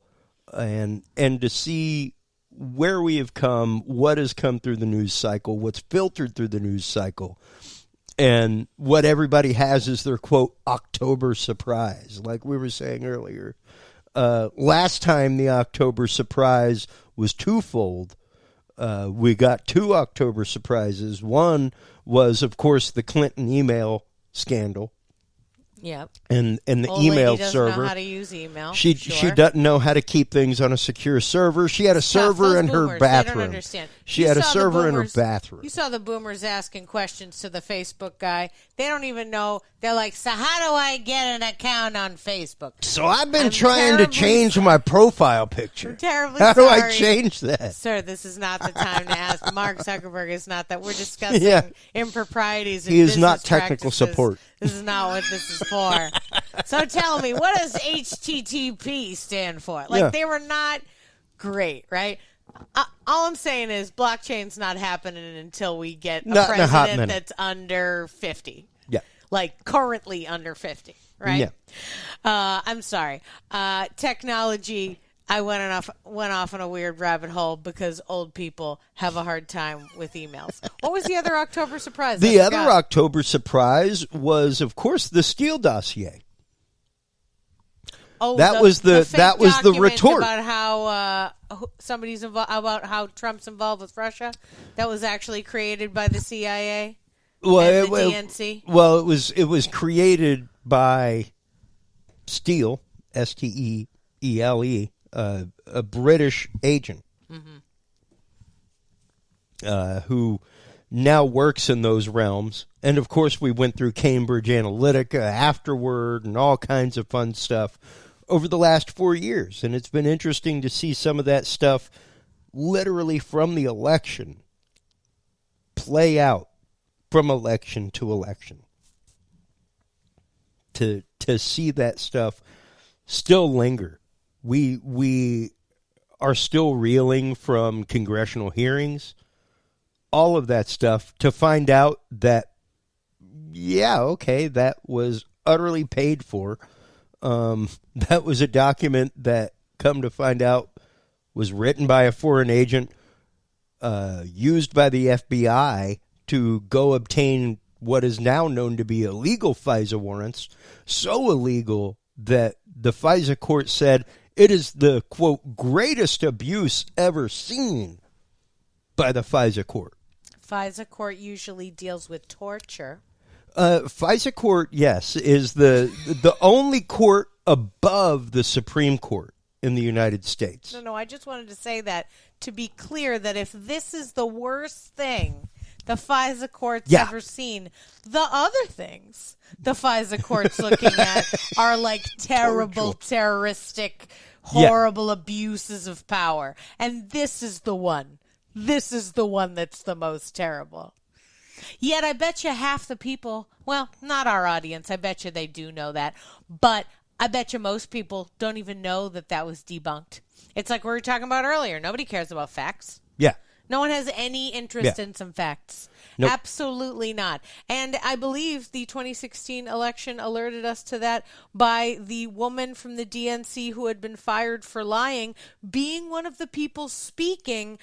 And to see where we have come, what has come through the news cycle, what's filtered through the news cycle, and what everybody has is their, quote, October surprise, like we were saying earlier. Last time the October surprise was twofold. We got 2 October surprises. One was, of course, the Clinton email scandal. Yep. And the Old email lady doesn't server. know how to use email. She doesn't know how to keep things on a secure server. She had a server in her bathroom. They don't understand. She had a server in her bathroom. You saw the boomers asking questions to the Facebook guy. They don't even know. They're like, so how do I get an account on Facebook? So I've been trying to change my profile picture. I'm terribly How sorry. do I change that? Sir, this is not the time to ask. Mark Zuckerberg is not that. We're discussing improprieties and He is not business technical practices. support. This is not what this is for. So tell me, what does HTTP stand for? They were not great, right? All I'm saying is blockchain's not happening until we get a president that's under 50. Yeah. Currently under 50, right? Yeah. I'm sorry. Technology, I went off on a weird rabbit hole because old people have a hard time with emails. What was the other October surprise? The other October surprise was, of course, the Steele dossier. Oh, that was the retort about how about how Trump's involved with Russia. That was actually created by the CIA. Well, and the DNC. Well, it was created by Steele, Steele, a British agent who now works in those realms. And of course, we went through Cambridge Analytica afterward, and all kinds of fun stuff over the last 4 years. And it's been interesting to see some of that stuff literally from the election play out from election to election. To see that stuff still linger. We are still reeling from congressional hearings, all of that stuff, to find out that, yeah, okay, that was utterly paid for. That was a document that, come to find out, was written by a foreign agent, used by the FBI to go obtain what is now known to be illegal FISA warrants, so illegal that the FISA court said it is the, quote, greatest abuse ever seen by the FISA court. FISA court usually deals with torture. FISA court, yes, is the only court above the Supreme Court in the United States. No, I just wanted to say that to be clear that if this is the worst thing the FISA court's ever seen, the other things the FISA court's looking at are like terrible, terroristic, horrible abuses of power. And this is the one. This is the one that's the most terrible. Yet I bet you half the people, well, not our audience, I bet you they do know that, but I bet you most people don't even know that was debunked. It's like we were talking about earlier. Nobody cares about facts. Yeah. No one has any interest in some facts. Nope. Absolutely not. And I believe the 2016 election alerted us to that by the woman from the DNC who had been fired for lying being one of the people speaking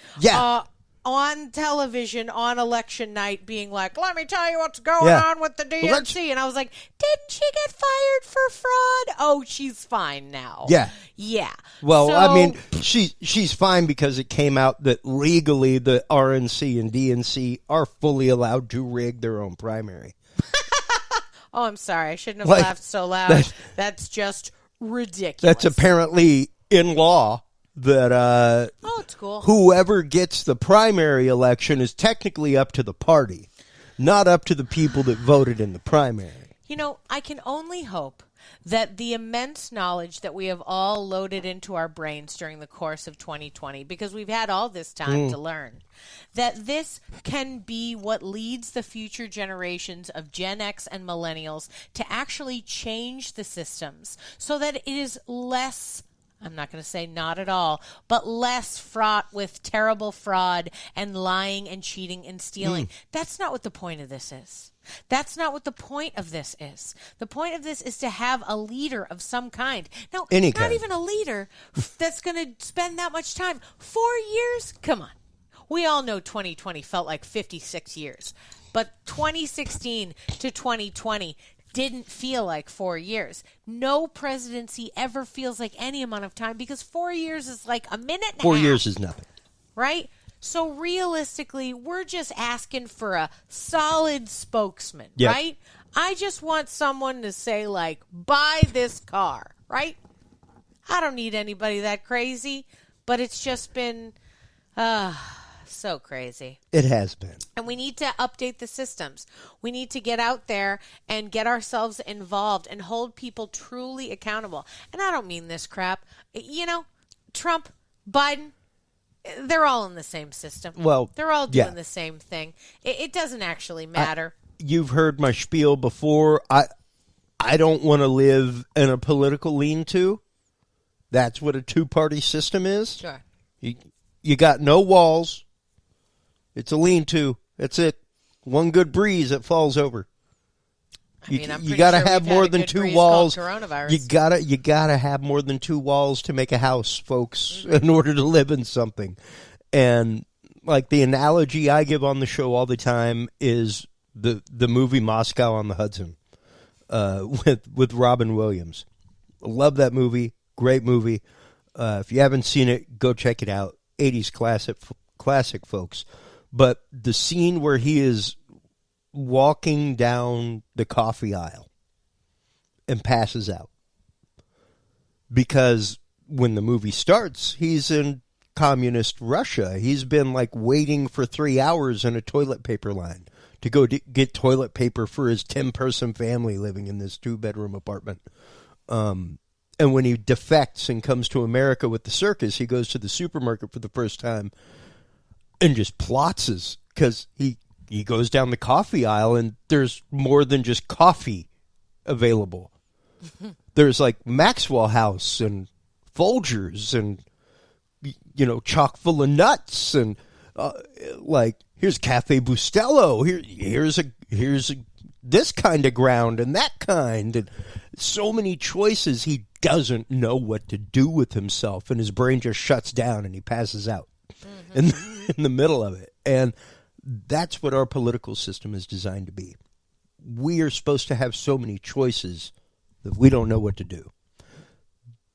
on television on election night, being like, let me tell you what's going on with the DNC. And I was like, didn't she get fired for fraud? Oh, she's fine now. Yeah. Well, I mean, she's fine because it came out that legally the RNC and DNC are fully allowed to rig their own primary. Oh, I'm sorry. I shouldn't have laughed so loud. That's just ridiculous. That's apparently in law. That it's cool. Whoever gets the primary election is technically up to the party, not up to the people that voted in the primary. You know, I can only hope that the immense knowledge that we have all loaded into our brains during the course of 2020, because we've had all this time to learn, that this can be what leads the future generations of Gen X and millennials to actually change the systems so that it is less, I'm not going to say not at all, but less fraught with terrible fraud and lying and cheating and stealing. That's not what the point of this is. That's not what the point of this is. The point of this is to have a leader of some kind. Now, not even a leader that's going to spend that much time. 4 years? Come on. We all know 2020 felt like 56 years. But 2016 to 2020 didn't feel like 4 years. No presidency ever feels like any amount of time because 4 years is like a minute and a half. 4 years is nothing. Right? So realistically, we're just asking for a solid spokesman, right? I just want someone to say, like, buy this car, right? I don't need anybody that crazy, but it's just been so crazy. It has been. And we need to update the systems. We need to get out there and get ourselves involved and hold people truly accountable. And I don't mean this crap. You know, Trump, Biden, they're all in the same system. Well, they're all doing the same thing. It doesn't actually matter. You've heard my spiel before. I don't want to live in a political lean-to. That's what a two-party system is. Sure. You got no walls. It's a lean-to. That's it. One good breeze, it falls over. You got to have more than two walls. You gotta have more than two walls to make a house, folks, in order to live in something. And like the analogy I give on the show all the time is the movie Moscow on the Hudson with Robin Williams. I love that movie. Great movie. If you haven't seen it, go check it out. 80s classic, folks. But the scene where he is walking down the coffee aisle and passes out. Because when the movie starts, he's in communist Russia. He's been like waiting for 3 hours in a toilet paper line to go get toilet paper for his 10-person family living in this 2-bedroom apartment. And when he defects and comes to America with the circus, he goes to the supermarket for the first time and just plotzes because he goes down the coffee aisle and there's more than just coffee available. There's like Maxwell House and Folgers and, chock full of nuts and like here's Cafe Bustelo. Here's this kind of ground and that kind, and so many choices. He doesn't know what to do with himself, and his brain just shuts down and he passes out in the middle of it. And that's what our political system is designed to be. We are supposed to have so many choices that we don't know what to do.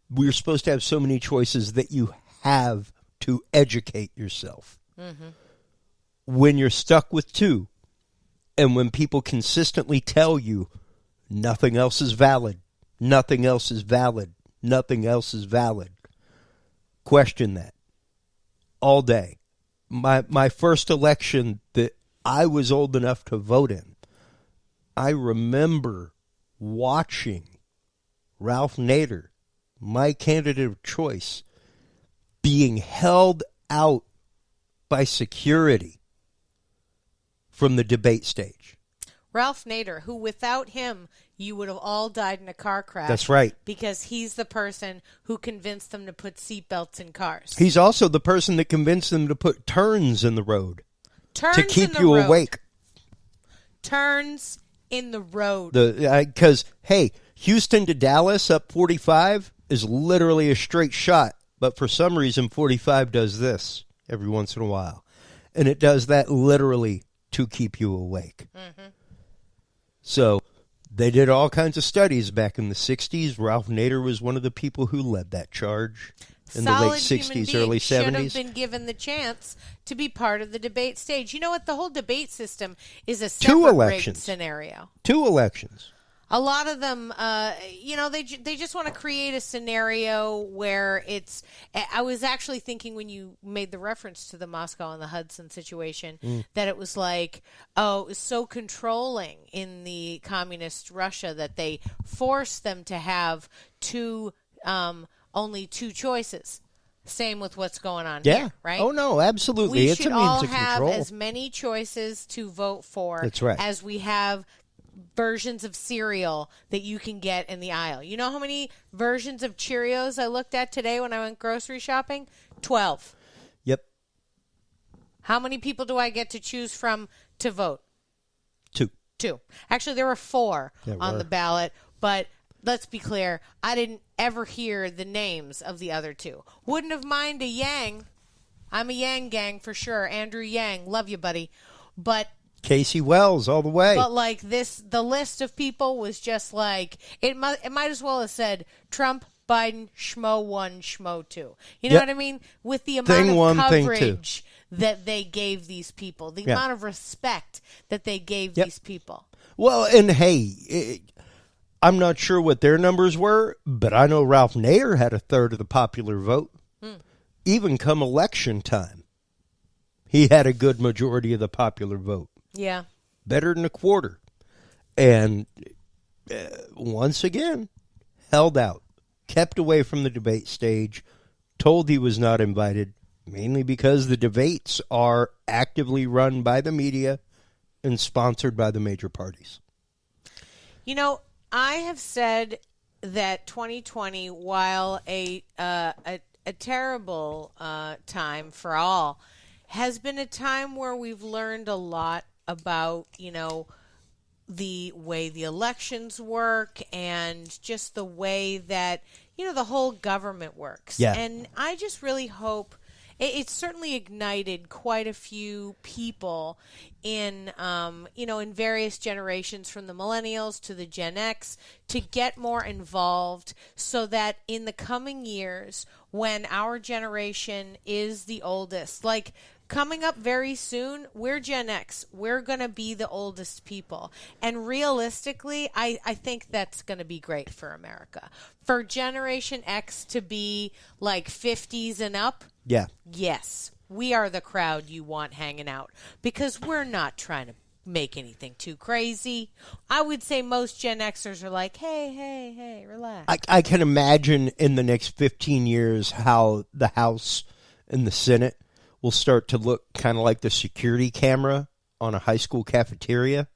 We're supposed to have so many choices that you have to educate yourself. When you're stuck with two, and when people consistently tell you nothing else is valid, nothing else is valid, nothing else is valid, question that all day. My first election that I was old enough to vote in, I remember watching Ralph Nader, my candidate of choice, being held out by security from the debate stage. Ralph Nader, who without him, you would have all died in a car crash. That's right. Because he's the person who convinced them to put seatbelts in cars. He's also the person that convinced them to put turns in the road. To keep you awake. Turns in the road. Because, hey, Houston to Dallas up 45 is literally a straight shot. But for some reason, 45 does this every once in a while. And it does that literally to keep you awake. So they did all kinds of studies back in the 60s. Ralph Nader was one of the people who led that charge in the late 60s, early 70s. Should have been given the chance to be part of the debate stage. You know what? The whole debate system is a separate rigged scenario. 2 elections. A lot of them, they just want to create a scenario where it's. I was actually thinking when you made the reference to the Moscow and the Hudson situation that it was like, it was so controlling in the communist Russia that they forced them to have only 2 choices. Same with what's going on here, right? Oh, no, absolutely. We should all have as many choices to vote for That's right. as we have versions of cereal that you can get in the aisle. You know how many versions of Cheerios I looked at today when I went grocery shopping? 12. Yep. How many people do I get to choose from to vote? 2. Actually, there were 4 on the ballot, but let's be clear, I didn't ever hear the names of the other 2. Wouldn't have minded a Yang. I'm a Yang gang for sure. Andrew Yang, love you, buddy. But Casey Wells all the way. But like the list of people was just like, it might as well have said Trump, Biden, Schmo 1, Schmo 2. You know what I mean? With the amount of coverage that they gave these people, the amount of respect that they gave these people. Well, and hey, I'm not sure what their numbers were, but I know Ralph Nader had a third of the popular vote. Even come election time, he had a good majority of the popular vote. Yeah. Better than a quarter. And once again, held out, kept away from the debate stage, told he was not invited, mainly because the debates are actively run by the media and sponsored by the major parties. You know, I have said that 2020, while a terrible time for all, has been a time where we've learned a lot about, the way the elections work and just the way that, the whole government works. Yeah. And I just really hope it's certainly ignited quite a few people in, in various generations from the millennials to the Gen X to get more involved so that in the coming years, when our generation is the oldest, like coming up very soon, we're Gen X. We're going to be the oldest people. And realistically, I think that's going to be great for America. For Generation X to be like 50s and up, yeah, yes, we are the crowd you want hanging out because we're not trying to make anything too crazy. I would say most Gen Xers are like, hey, relax. I can imagine in the next 15 years how the House and the Senate will start to look kind of like the security camera on a high school cafeteria.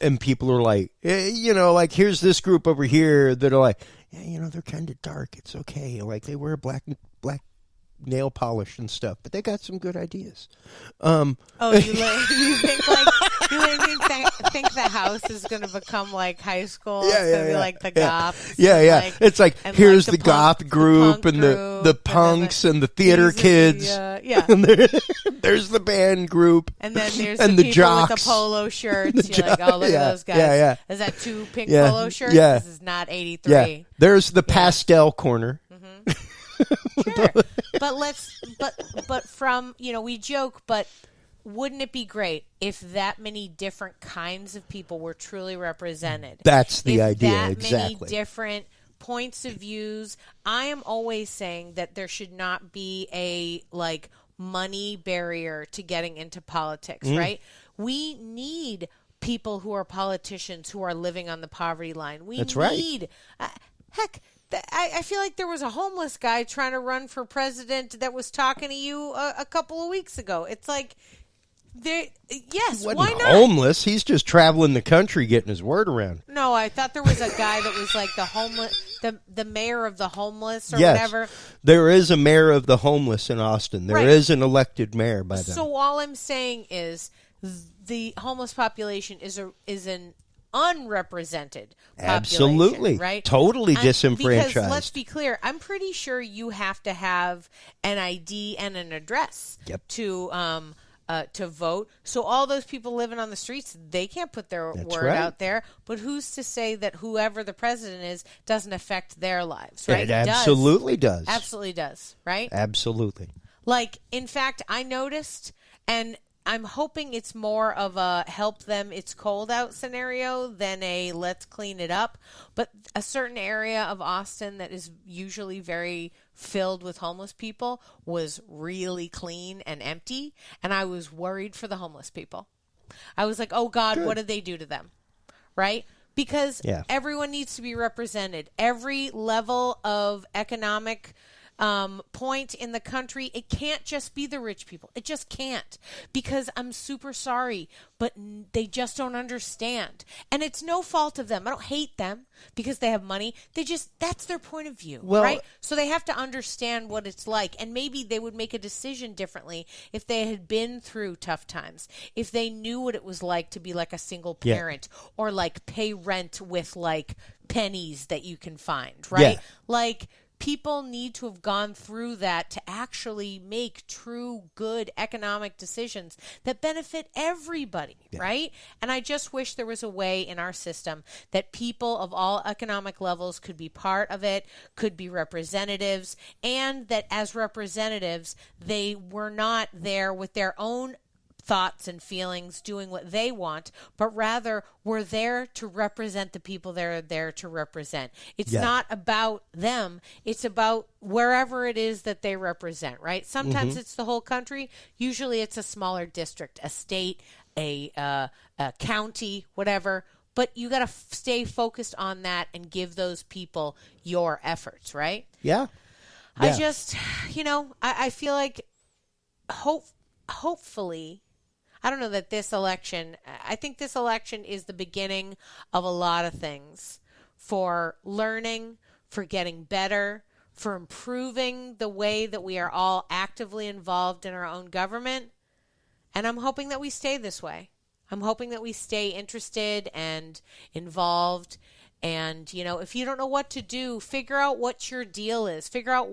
And people are like, like, here's this group over here that are like, yeah, they're kind of dark. It's okay. Like, they wear black nail polish and stuff, but they got some good ideas. You think the House is going to become like high school? Yeah, it's going to be like the goths. Yeah. Like, it's like, here's like the goth group and the punks and the theater kids. And there's the band group. And then there's and the the people jocks. with the polo shirts. You're like, oh, look at those guys. Yeah. Is that 2 pink polo shirts? Yeah. This is not 83. Yeah. There's the pastel corner. Sure. But from, we joke, but wouldn't it be great if that many different kinds of people were truly represented? That's the idea, that exactly. Many different points of views. I am always saying that there should not be a, money barrier to getting into politics, right? We need people who are politicians who are living on the poverty line. That's right. Heck, I feel like there was a homeless guy trying to run for president that was talking to you a couple of weeks ago. It's like, yes, why not? Homeless. He's just traveling the country getting his word around. No, I thought there was a guy that was like the homeless, the mayor of the homeless or whatever. There is a mayor of the homeless in Austin. There is an elected mayor by them. So all I'm saying is the homeless population is an unrepresented population, absolutely, right? Totally disenfranchised. Because let's be clear, I'm pretty sure you have to have an ID and an address to vote. So all those people living on the streets, they can't put their word out there. But who's to say that whoever the president is doesn't affect their lives, right? It absolutely does. Absolutely does, right? Absolutely. Like, in fact, I noticed, and I'm hoping it's more of a help them, it's cold out scenario than a let's clean it up. But a certain area of Austin that is usually very filled with homeless people was really clean and empty. And I was worried for the homeless people. I was like, oh, God, what did they do to them? Right? Because everyone needs to be represented. Every level of economic point in the country, it can't just be the rich people. It just can't, because I'm super sorry, but they just don't understand. And it's no fault of them. I don't hate them because they have money. That's their point of view, right? So they have to understand what it's like, and maybe they would make a decision differently if they had been through tough times, if they knew what it was like to be like a single parent or like pay rent with like pennies that you can find, right? Like, people need to have gone through that to actually make true, good economic decisions that benefit everybody, right? And I just wish there was a way in our system that people of all economic levels could be part of it, could be representatives, and that as representatives, they were not there with their own thoughts and feelings doing what they want, but rather we're there to represent the people they're there to represent. It's not about them. It's about wherever it is that they represent, right? Sometimes it's the whole country. Usually it's a smaller district, a state, a county, whatever. But you got to stay focused on that and give those people your efforts, right? Yeah. I just, I feel like hopefully, I don't know that I think this election is the beginning of a lot of things for learning, for getting better, for improving the way that we are all actively involved in our own government. And I'm hoping that we stay this way. I'm hoping that we stay interested and involved. And, if you don't know what to do, figure out what your deal is. Figure out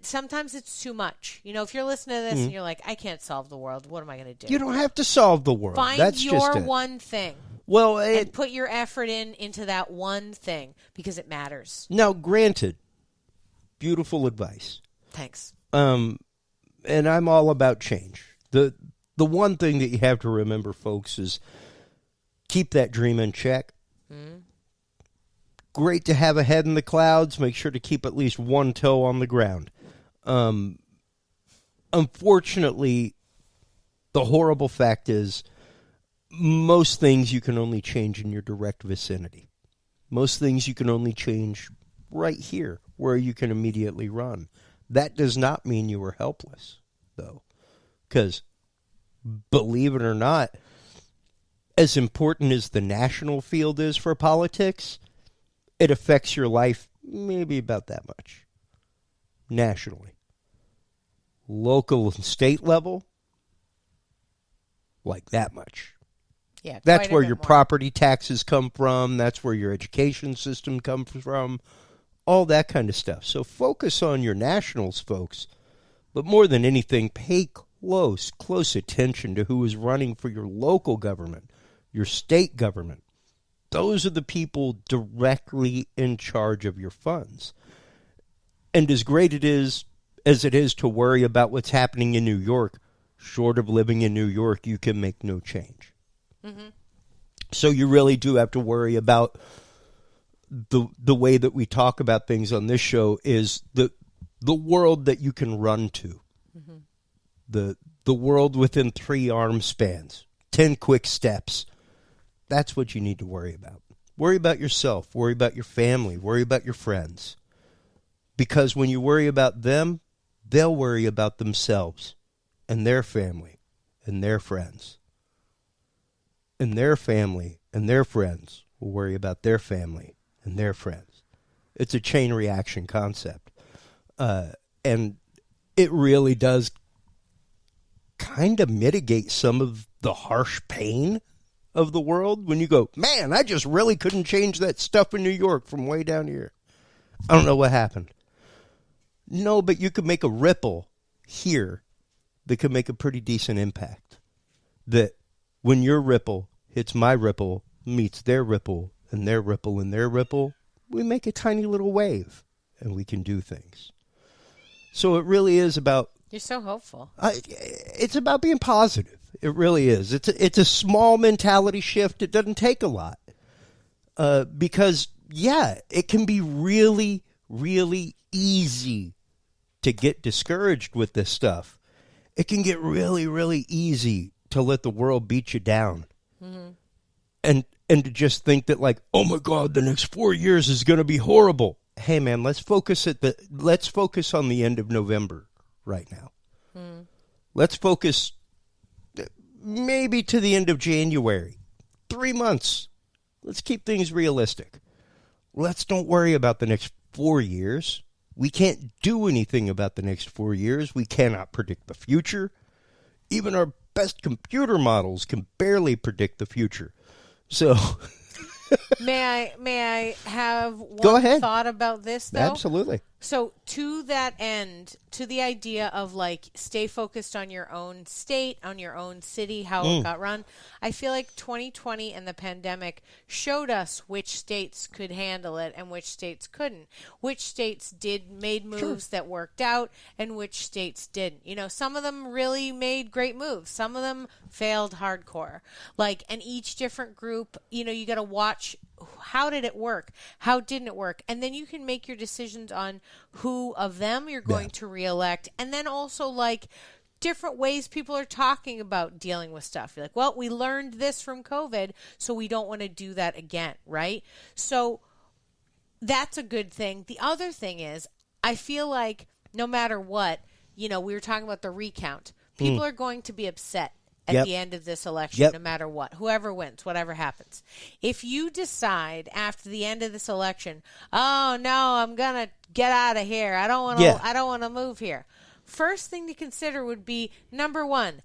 sometimes it's too much. If you're listening to this and you're like, I can't solve the world, what am I going to do? You don't have to solve the world. Find your one thing. Well, and put your effort into that one thing because it matters. Now, granted, beautiful advice. Thanks. And I'm all about change. The one thing that you have to remember, folks, is keep that dream in check. Mm-hmm. Great to have a head in the clouds. Make sure to keep at least one toe on the ground. Unfortunately, the horrible fact is most things you can only change in your direct vicinity. Most things you can only change right here where you can immediately run. That does not mean you are helpless, though, because believe it or not, as important as the national field is for politics, it affects your life maybe about that much nationally. Local and state level, like that much. Yeah, that's where your property taxes come from. That's where your education system comes from. All that kind of stuff. So focus on your nationals, folks. But more than anything, pay close attention to who is running for your local government, your state government. Those are the people directly in charge of your funds. And as great as it is to worry about what's happening in New York, short of living in New York, you can make no change. Mm-hmm. So you really do have to worry about the way that we talk about things on this show is the world that you can run to. Mm-hmm. The world within 3 arm spans, 10 quick steps. That's what you need to worry about. Worry about yourself. Worry about your family. Worry about your friends. Because when you worry about them, they'll worry about themselves and their family and their friends. And their family and their friends will worry about their family and their friends. It's a chain reaction concept. And it really does kind of mitigate some of the harsh pain of the world when you go, man, I just really couldn't change that stuff in New York from way down here. I don't know what happened. No, but you could make a ripple here that could make a pretty decent impact. That when your ripple hits my ripple, meets their ripple, and their ripple, and their ripple, we make a tiny little wave, and we can do things. So it really is about... You're so hopeful. It's about being positive. It really is. It's a small mentality shift. It doesn't take a lot. Because, yeah, it can be really, really easy to get discouraged with this stuff. It can get really, really easy to let the world beat you down. Mm-hmm. And to just think that, like, oh, my God, the next 4 years is going to be horrible. Hey, man, let's focus on the end of November right now. Mm. Let's focus maybe to the end of January. 3 months. Let's keep things realistic. Let's don't worry about the next 4 years. We can't do anything about the next 4 years. We cannot predict the future. Even our best computer models can barely predict the future. So... May I have one thought about this, though? Absolutely. So to that end, to the idea of, like, stay focused on your own state, on your own city, how it got run, I feel like 2020 and the pandemic showed us which states could handle it and which states couldn't. Which states made moves that worked out and which states didn't. You know, some of them really made great moves. Some of them failed hardcore. Like, and each different group, you know, you got to watch how did it work? How didn't it work? And then you can make your decisions on who of them you're going to reelect. And then also, like, different ways people are talking about dealing with stuff. You're like, well, we learned this from COVID, so we don't want to do that again, right? So that's a good thing. The other thing is, I feel like no matter what, you know, we were talking about the recount. People are going to be upset at the end of this election, no matter what. Whoever wins, whatever happens. If you decide after the end of this election, oh no, I'm gonna get out of here. I don't want to move here. First thing to consider would be, number one,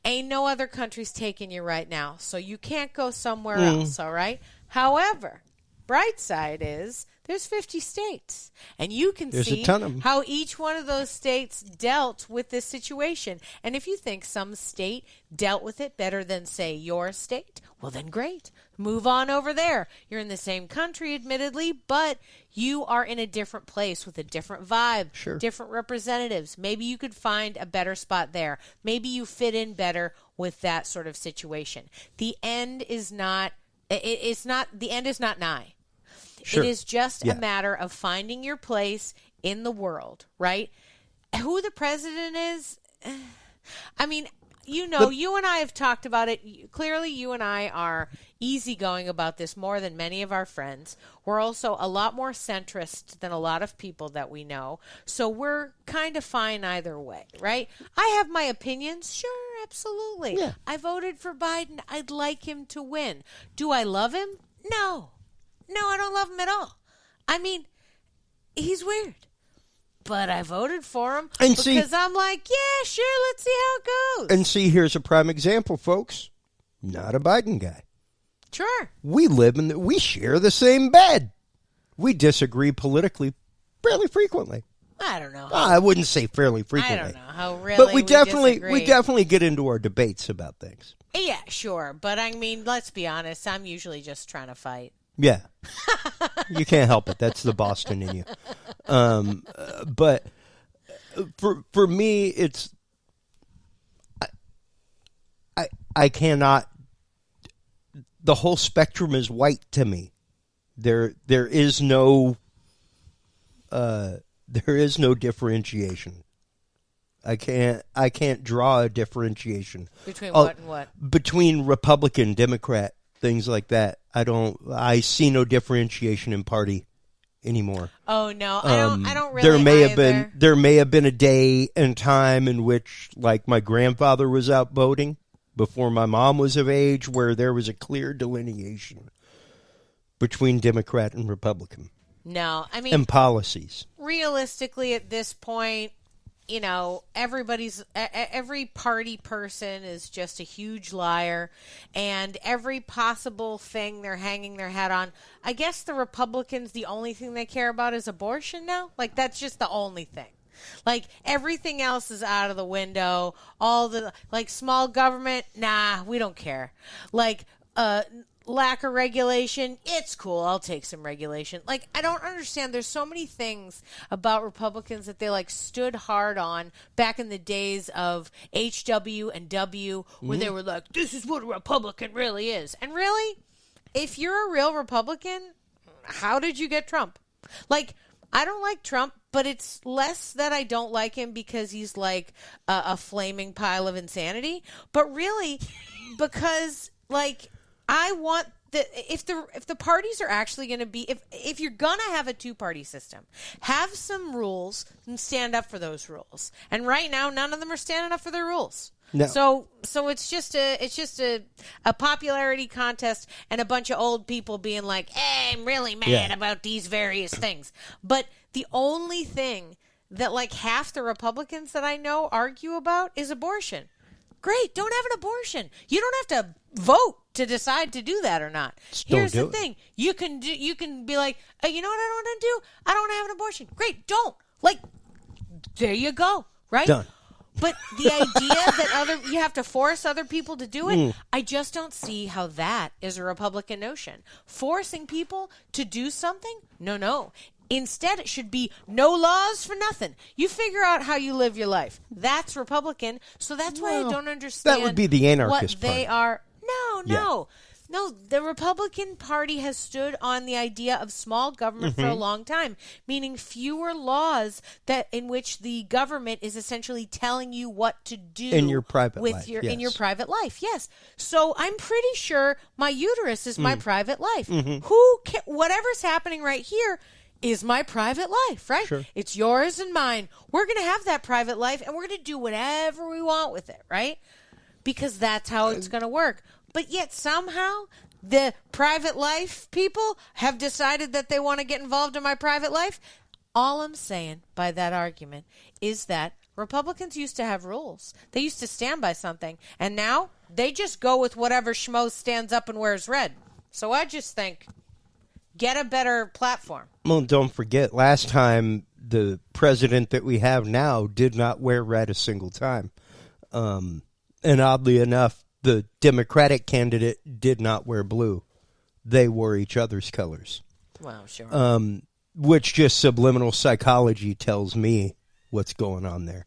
Ain't no other countries taking you right now, so you can't go somewhere else, all right? However, bright side is there's 50 states, and you can see how each one of those states dealt with this situation. And if you think some state dealt with it better than, say, your state, well, then great. Move on over there. You're in the same country, admittedly, but you are in a different place with a different vibe, different representatives. Maybe you could find a better spot there. Maybe you fit in better with that sort of situation. The end is not nigh. It is just a matter of finding your place in the world, right? Who the president is, I mean, you and I have talked about it. Clearly, you and I are easygoing about this more than many of our friends. We're also a lot more centrist than a lot of people that we know. So we're kind of fine either way, right? I have my opinions. Sure, absolutely. Yeah. I voted for Biden. I'd like him to win. Do I love him? No. No, I don't love him at all. I mean, he's weird. But I voted for him because I'm like, yeah, sure, let's see how it goes. And see, here's a prime example, folks. Not a Biden guy. Sure. We share the same bed. We disagree politically fairly frequently. I don't know. I wouldn't say fairly frequently. I don't know how really but we definitely get into our debates about things. Yeah, sure. But I mean, let's be honest. I'm usually just trying to fight. Yeah. You can't help it. That's the Boston in you. But for me, it's I cannot. The whole spectrum is white to me. There is no differentiation. I can't draw a differentiation between what and what. Between Republican, Democrat, things like that. I see no differentiation in party anymore. Oh no, I don't really. There may have been a day and time in which, like, my grandfather was out voting before my mom was of age, where there was a clear delineation between Democrat and Republican. No, I mean, and policies. Realistically, at this point, every party person is just a huge liar, and every possible thing they're hanging their hat on. I guess the Republicans, the only thing they care about is abortion now. Like, that's just the only thing. Like, everything else is out of the window. All the, like, small government, nah, we don't care. Like, lack of regulation, it's cool, I'll take some regulation. Like, I don't understand. There's so many things about Republicans that they, like, stood hard on back in the days of HW and W, where they were like, this is what a Republican really is. And really, if you're a real Republican, how did you get Trump? Like, I don't like Trump, but it's less that I don't like him because he's like a flaming pile of insanity, but really because, like, I want if the parties are actually going to be, if you're going to have a two-party system, have some rules and stand up for those rules. And right now, none of them are standing up for their rules. No. So it's just a popularity contest and a bunch of old people being like, hey, I'm really mad about these various things. But the only thing that, like, half the Republicans that I know argue about is abortion. Great, don't have an abortion. You don't have to vote to decide to do that or not. Here's the thing: you can be like, you know what I don't want to do? I don't want to have an abortion. Great, don't. Like, there you go. Right? Done. But the idea that you have to force other people to do it, I just don't see how that is a Republican notion. Forcing people to do something? No. Instead, it should be no laws for nothing. You figure out how you live your life. That's Republican. So that's why I don't understand. That would be the anarchist what they are. No, the Republican Party has stood on the idea of small government for a long time, meaning fewer laws in which the government is essentially telling you what to do in your private life. In your private life, yes. So I'm pretty sure my uterus is my private life. Whatever's happening right here is my private life, right? Sure. It's yours and mine. We're going to have that private life, and we're going to do whatever we want with it, right? Because that's how it's going to work. But yet somehow the private life people have decided that they want to get involved in my private life. All I'm saying by that argument is that Republicans used to have rules. They used to stand by something. And now they just go with whatever schmo stands up and wears red. So I just think, get a better platform. Well, don't forget, last time the president that we have now did not wear red a single time. And oddly enough, the Democratic candidate did not wear blue. They wore each other's colors. Wow, sure. Which just subliminal psychology tells me what's going on there.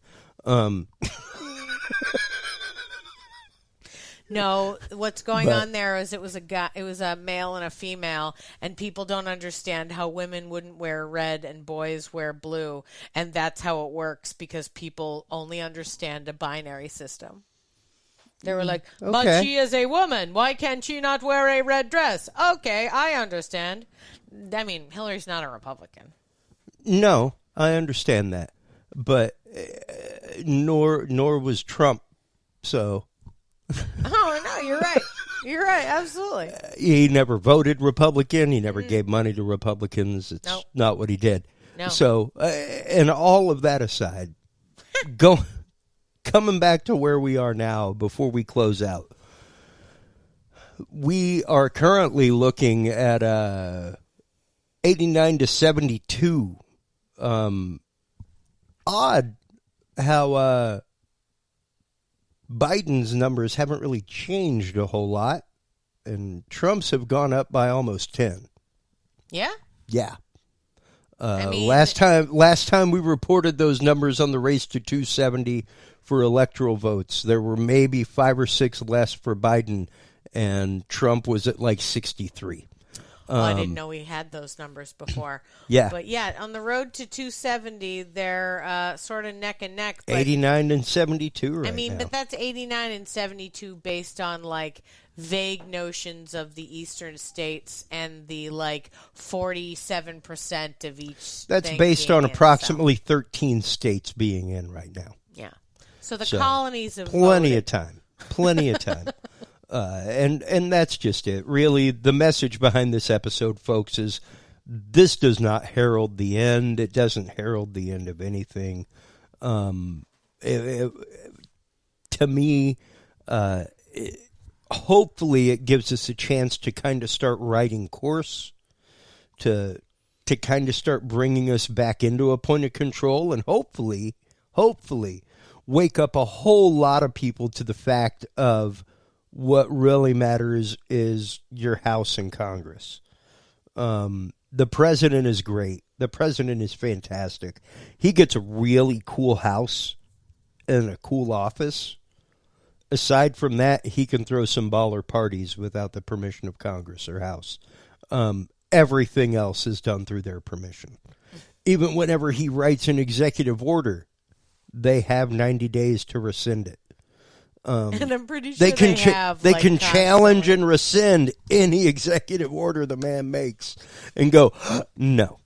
No, what's going on there is it was a male and a female, and people don't understand how women wouldn't wear red and boys wear blue, and that's how it works because people only understand a binary system. They were like, but she is a woman. Why can she not wear a red dress? Okay, I understand. I mean, Hillary's not a Republican. No, I understand that. But nor was Trump, so... Oh, no, you're right. You're right, absolutely. He never voted Republican. He never gave money to Republicans. It's not what he did. No. So, and all of that aside, coming back to where we are now before we close out, we are currently looking at 89 to 72. Odd how Biden's numbers haven't really changed a whole lot, and Trump's have gone up by almost 10. Yeah? Yeah. Last time we reported those numbers on the race to 270 for electoral votes, there were maybe 5 or 6 less for Biden, and Trump was at like 63. I didn't know we had those numbers before. Yeah. But yeah, on the road to 270, they're sort of neck and neck. But, 89 and 72 right now. But that's 89 and 72 based on like vague notions of the eastern states and the like 47% of each. That's based on approximately 13 states being in right now. Yeah. So the colonies have plenty voted. of time. Plenty of time. And that's just it. Really, the message behind this episode, folks, is this does not herald the end. It doesn't herald the end of anything. To me, hopefully it gives us a chance to kind of start writing course, to kind of start bringing us back into a point of control, and hopefully wake up a whole lot of people to the fact of what really matters is your House and Congress. The president is great. The president is fantastic. He gets a really cool house and a cool office. Aside from that, he can throw some baller parties without the permission of Congress or House. Everything else is done through their permission. Even whenever he writes an executive order, they have 90 days to rescind it. And I'm pretty sure they can challenge and rescind any executive order the man makes and go, no.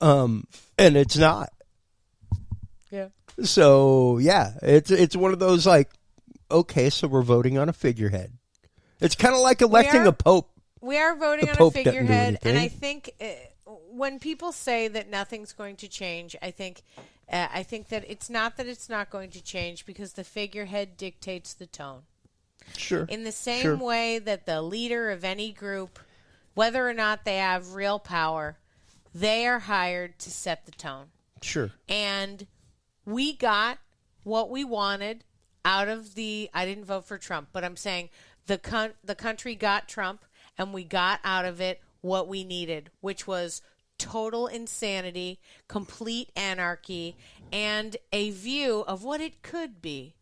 And it's not. Yeah. So, yeah, it's one of those like, okay, so we're voting on a figurehead. It's kind of like electing a pope. We are voting on a figurehead, and I think when people say that nothing's going to change, I think that it's not going to change because the figurehead dictates the tone. Sure. In the same way that the leader of any group, whether or not they have real power, they are hired to set the tone. Sure. And we got what we wanted out of I didn't vote for Trump, but I'm saying the country got Trump, and we got out of it what we needed, which was total insanity, complete anarchy, and a view of what it could be.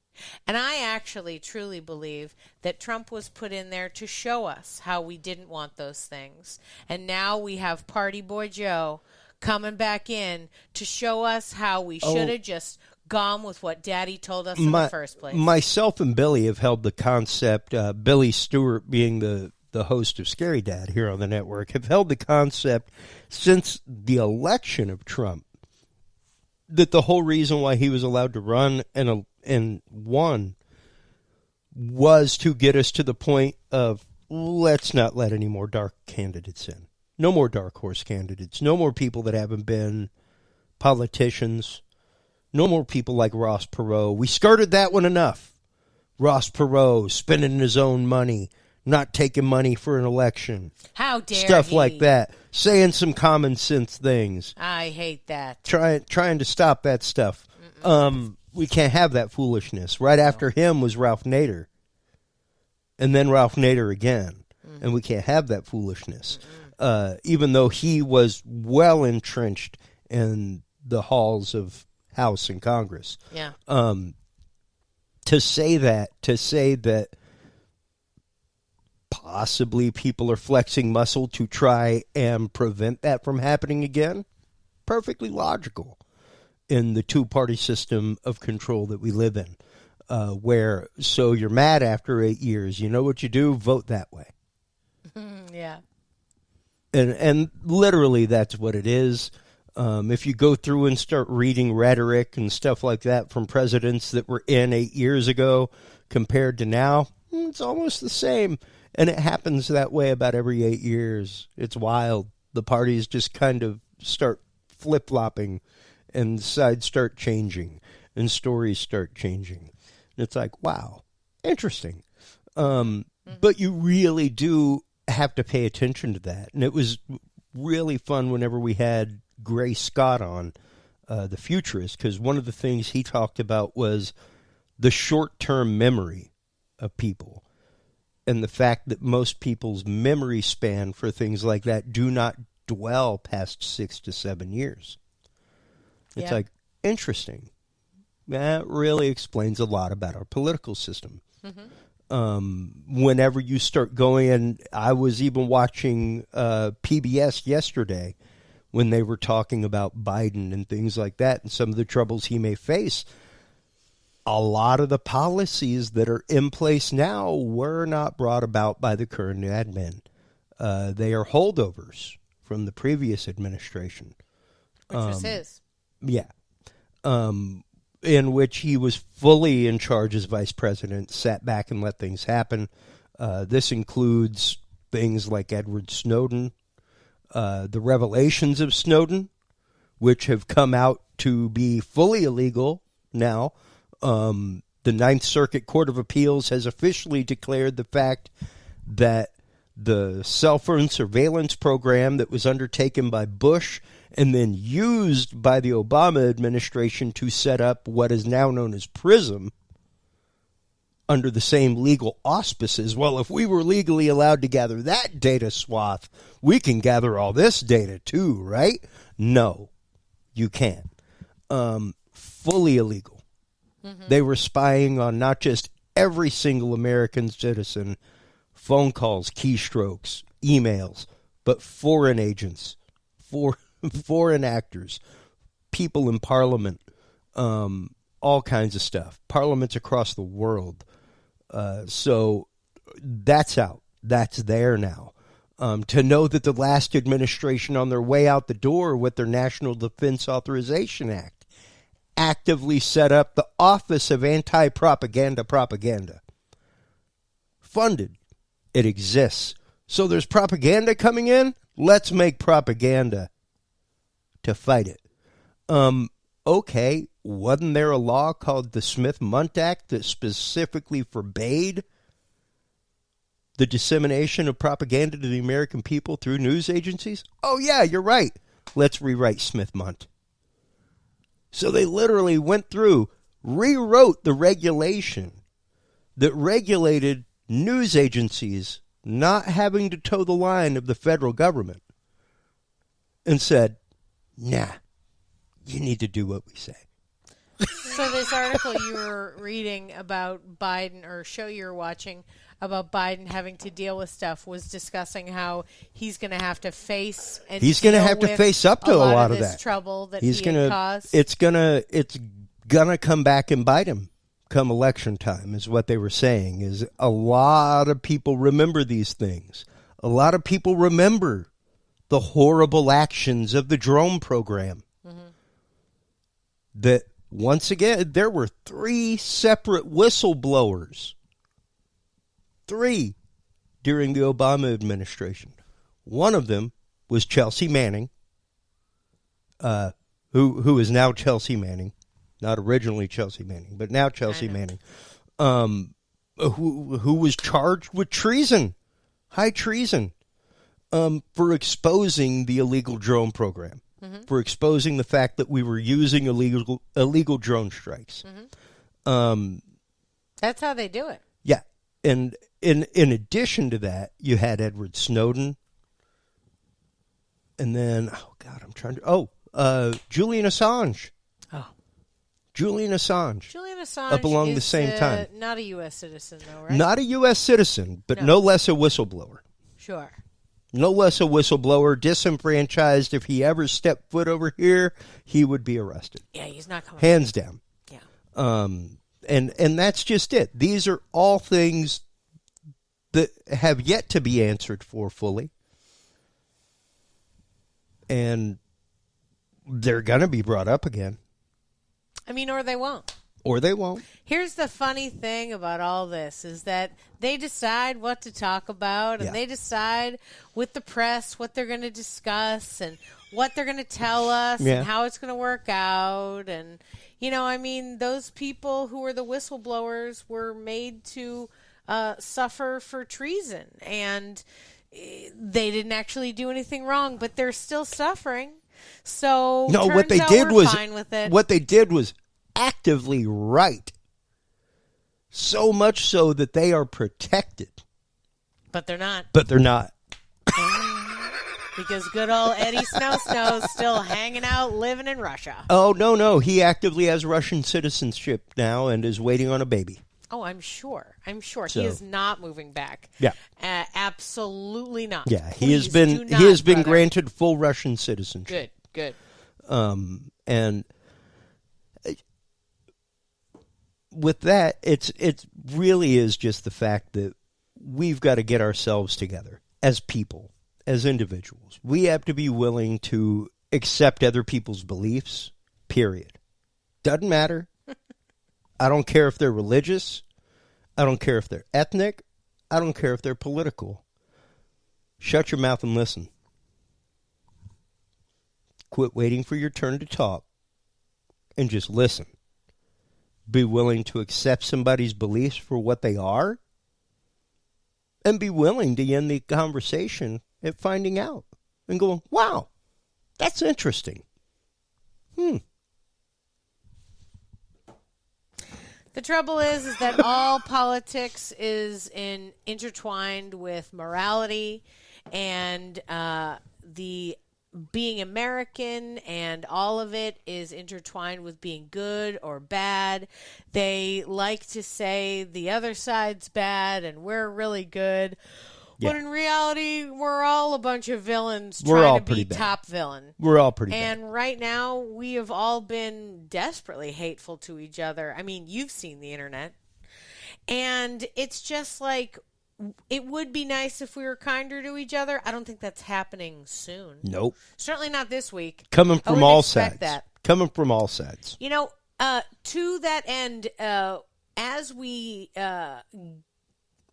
And I actually truly believe that Trump was put in there to show us how we didn't want those things. And now we have Party Boy Joe coming back in to show us how we should have just gone with what Daddy told us in the first place. Myself and Billy have held the concept, Billy Stewart being the host of Scary Dad here on the network, have held the concept since the election of Trump that the whole reason why he was allowed to run and won was to get us to the point of let's not let any more dark candidates in. No more dark horse candidates. No more people that haven't been politicians. No more people like Ross Perot. We skirted that one enough. Ross Perot spending his own money, not taking money for an election. How dare Stuff he? like that. Saying some common sense things. I hate that. Trying to stop that stuff. We can't have that foolishness. Right after him was Ralph Nader. And then Ralph Nader again. And we can't have that foolishness. Even though he was well entrenched in the halls of House and Congress. Yeah. To say that possibly people are flexing muscle to try and prevent that from happening again, perfectly logical in the two-party system of control that we live in, where, so you're mad after 8 years, you know what you do? Vote that way. Yeah. And literally that's what it is. If you go through and start reading rhetoric and stuff like that from presidents that were in 8 years ago compared to now, it's almost the same. And it happens that way about every 8 years. It's wild. The parties just kind of start flip-flopping and sides start changing and stories start changing. And it's like, wow, interesting. But you really do have to pay attention to that. And it was really fun whenever we had Gray Scott on, the futurist, because one of the things he talked about was the short-term memory of people and the fact that most people's memory span for things like that do not dwell past 6 to 7 years. It's like, interesting. That really explains a lot about our political system. Whenever you start going, and I was even watching PBS yesterday when they were talking about Biden and things like that and some of the troubles he may face. A lot of the policies that are in place now were not brought about by the current admin. They are holdovers from the previous administration. Which was his. Yeah. In which he was fully in charge as vice president, sat back and let things happen. This includes things like Edward Snowden, the revelations of Snowden, which have come out to be fully illegal now. The Ninth Circuit Court of Appeals has officially declared the fact that the cell phone surveillance program that was undertaken by Bush and then used by the Obama administration to set up what is now known as PRISM under the same legal auspices. Well, if we were legally allowed to gather that data swath, we can gather all this data too, right? No, you can't. Fully illegal. They were spying on not just every single American citizen, phone calls, keystrokes, emails, but foreign agents, foreign actors, people in Parliament, all kinds of stuff, parliaments across the world. So that's out. That's there now. To know that the last administration on their way out the door with their National Defense Authorization Act actively set up the Office of Anti-Propaganda Propaganda. Funded. It exists. So there's propaganda coming in? Let's make propaganda to fight it. Okay, wasn't there a law called the Smith-Mundt Act that specifically forbade the dissemination of propaganda to the American people through news agencies? Oh yeah, you're right. Let's rewrite Smith-Mundt. So they literally went through, rewrote the regulation that regulated news agencies not having to toe the line of the federal government and said, nah, you need to do what we say. So this article you were reading about Biden, or show you were watching about Biden having to deal with stuff, was discussing how he's going to have to face and he's going to have to face up to a lot of that trouble that he's he had caused. It's gonna come back and bite him come election time, is what they were saying. Is a lot of people remember these things. A lot of people remember the horrible actions of the drone program. That once again, there were 3 separate whistleblowers. 3 during the Obama administration. One of them was Chelsea Manning, who is now Chelsea Manning. not originally Chelsea Manning, but now Chelsea Manning, who was charged with treason, high treason, for exposing the illegal drone program, for exposing the fact that we were using illegal drone strikes. That's how they do it. Yeah, and in addition to that, you had Edward Snowden, and then Julian Assange. Julian Assange up along the same time. Not a U.S. citizen, though, right? Not a U.S. citizen, but no less a whistleblower. Sure. No less a whistleblower, disenfranchised. If he ever stepped foot over here, he would be arrested. Yeah, he's not coming. Hands down. Yeah. And that's just it. These are all things that have yet to be answered for fully. And they're going to be brought up again. I mean, or they won't. Or they won't. Here's the funny thing about all this is that they decide what to talk about, and they decide with the press what they're going to discuss and what they're going to tell us and how it's going to work out. And, I mean, those people who were the whistleblowers were made to suffer for treason. And they didn't actually do anything wrong, but they're still suffering. So what they did was actively right. So much so that they are protected. But they're not. Because good old Eddie Snow's still hanging out, living in Russia. Oh, no. He actively has Russian citizenship now and is waiting on a baby. Oh, I'm sure. So, he is not moving back. Yeah. Absolutely not. Yeah, he has been granted full Russian citizenship. Good. And with that, it really is just the fact that we've got to get ourselves together as people, as individuals. We have to be willing to accept other people's beliefs, period. Doesn't matter. I don't care if they're religious. I don't care if they're ethnic. I don't care if they're political. Shut your mouth and listen. Quit waiting for your turn to talk and just listen. Be willing to accept somebody's beliefs for what they are and be willing to end the conversation at finding out and going, wow, that's interesting. The trouble is that all politics is intertwined with morality and the being American, and all of it is intertwined with being good or bad. They like to say the other side's bad and we're really good. Yeah. But in reality, we're all a bunch of villains trying to be top villain. We're all pretty bad. And right now, we have all been desperately hateful to each other. I mean, you've seen the internet. And it's just like, it would be nice if we were kinder to each other. I don't think that's happening soon. Nope. Certainly not this week. Coming from all sides. Coming from all sides. To that end, as we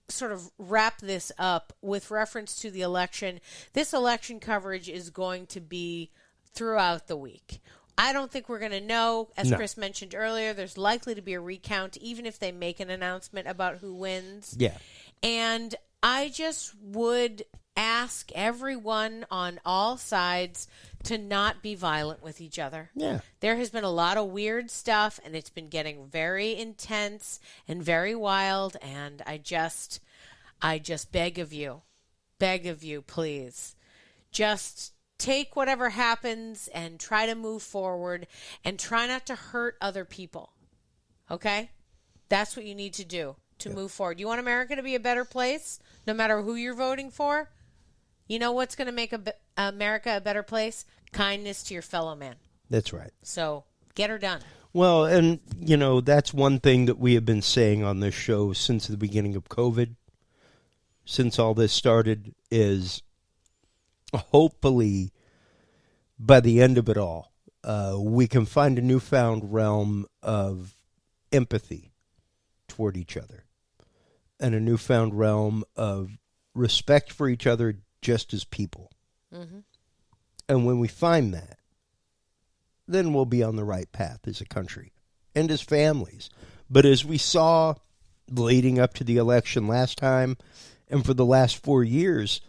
sort of wrap this up with reference to the election, this election coverage is going to be throughout the week. I don't think we're going to know. As Chris mentioned earlier, there's likely to be a recount, even if they make an announcement about who wins. Yeah. And I just would ask everyone on all sides to not be violent with each other. Yeah. There has been a lot of weird stuff, and it's been getting very intense and very wild, and I just beg of you, please, just take whatever happens and try to move forward and try not to hurt other people. Okay? That's what you need to do to move forward. You want America to be a better place, no matter who you're voting for? You know what's going to make America a better place? Kindness to your fellow man. That's right. So get her done. Well, and, that's one thing that we have been saying on this show since the beginning of COVID, since all this started, is hopefully by the end of it all, we can find a newfound realm of empathy toward each other and a newfound realm of respect for each other just as people. Mm-hmm. And when we find that, then we'll be on the right path as a country. and as families. But as we saw leading up to the election last time and for the last 4 years,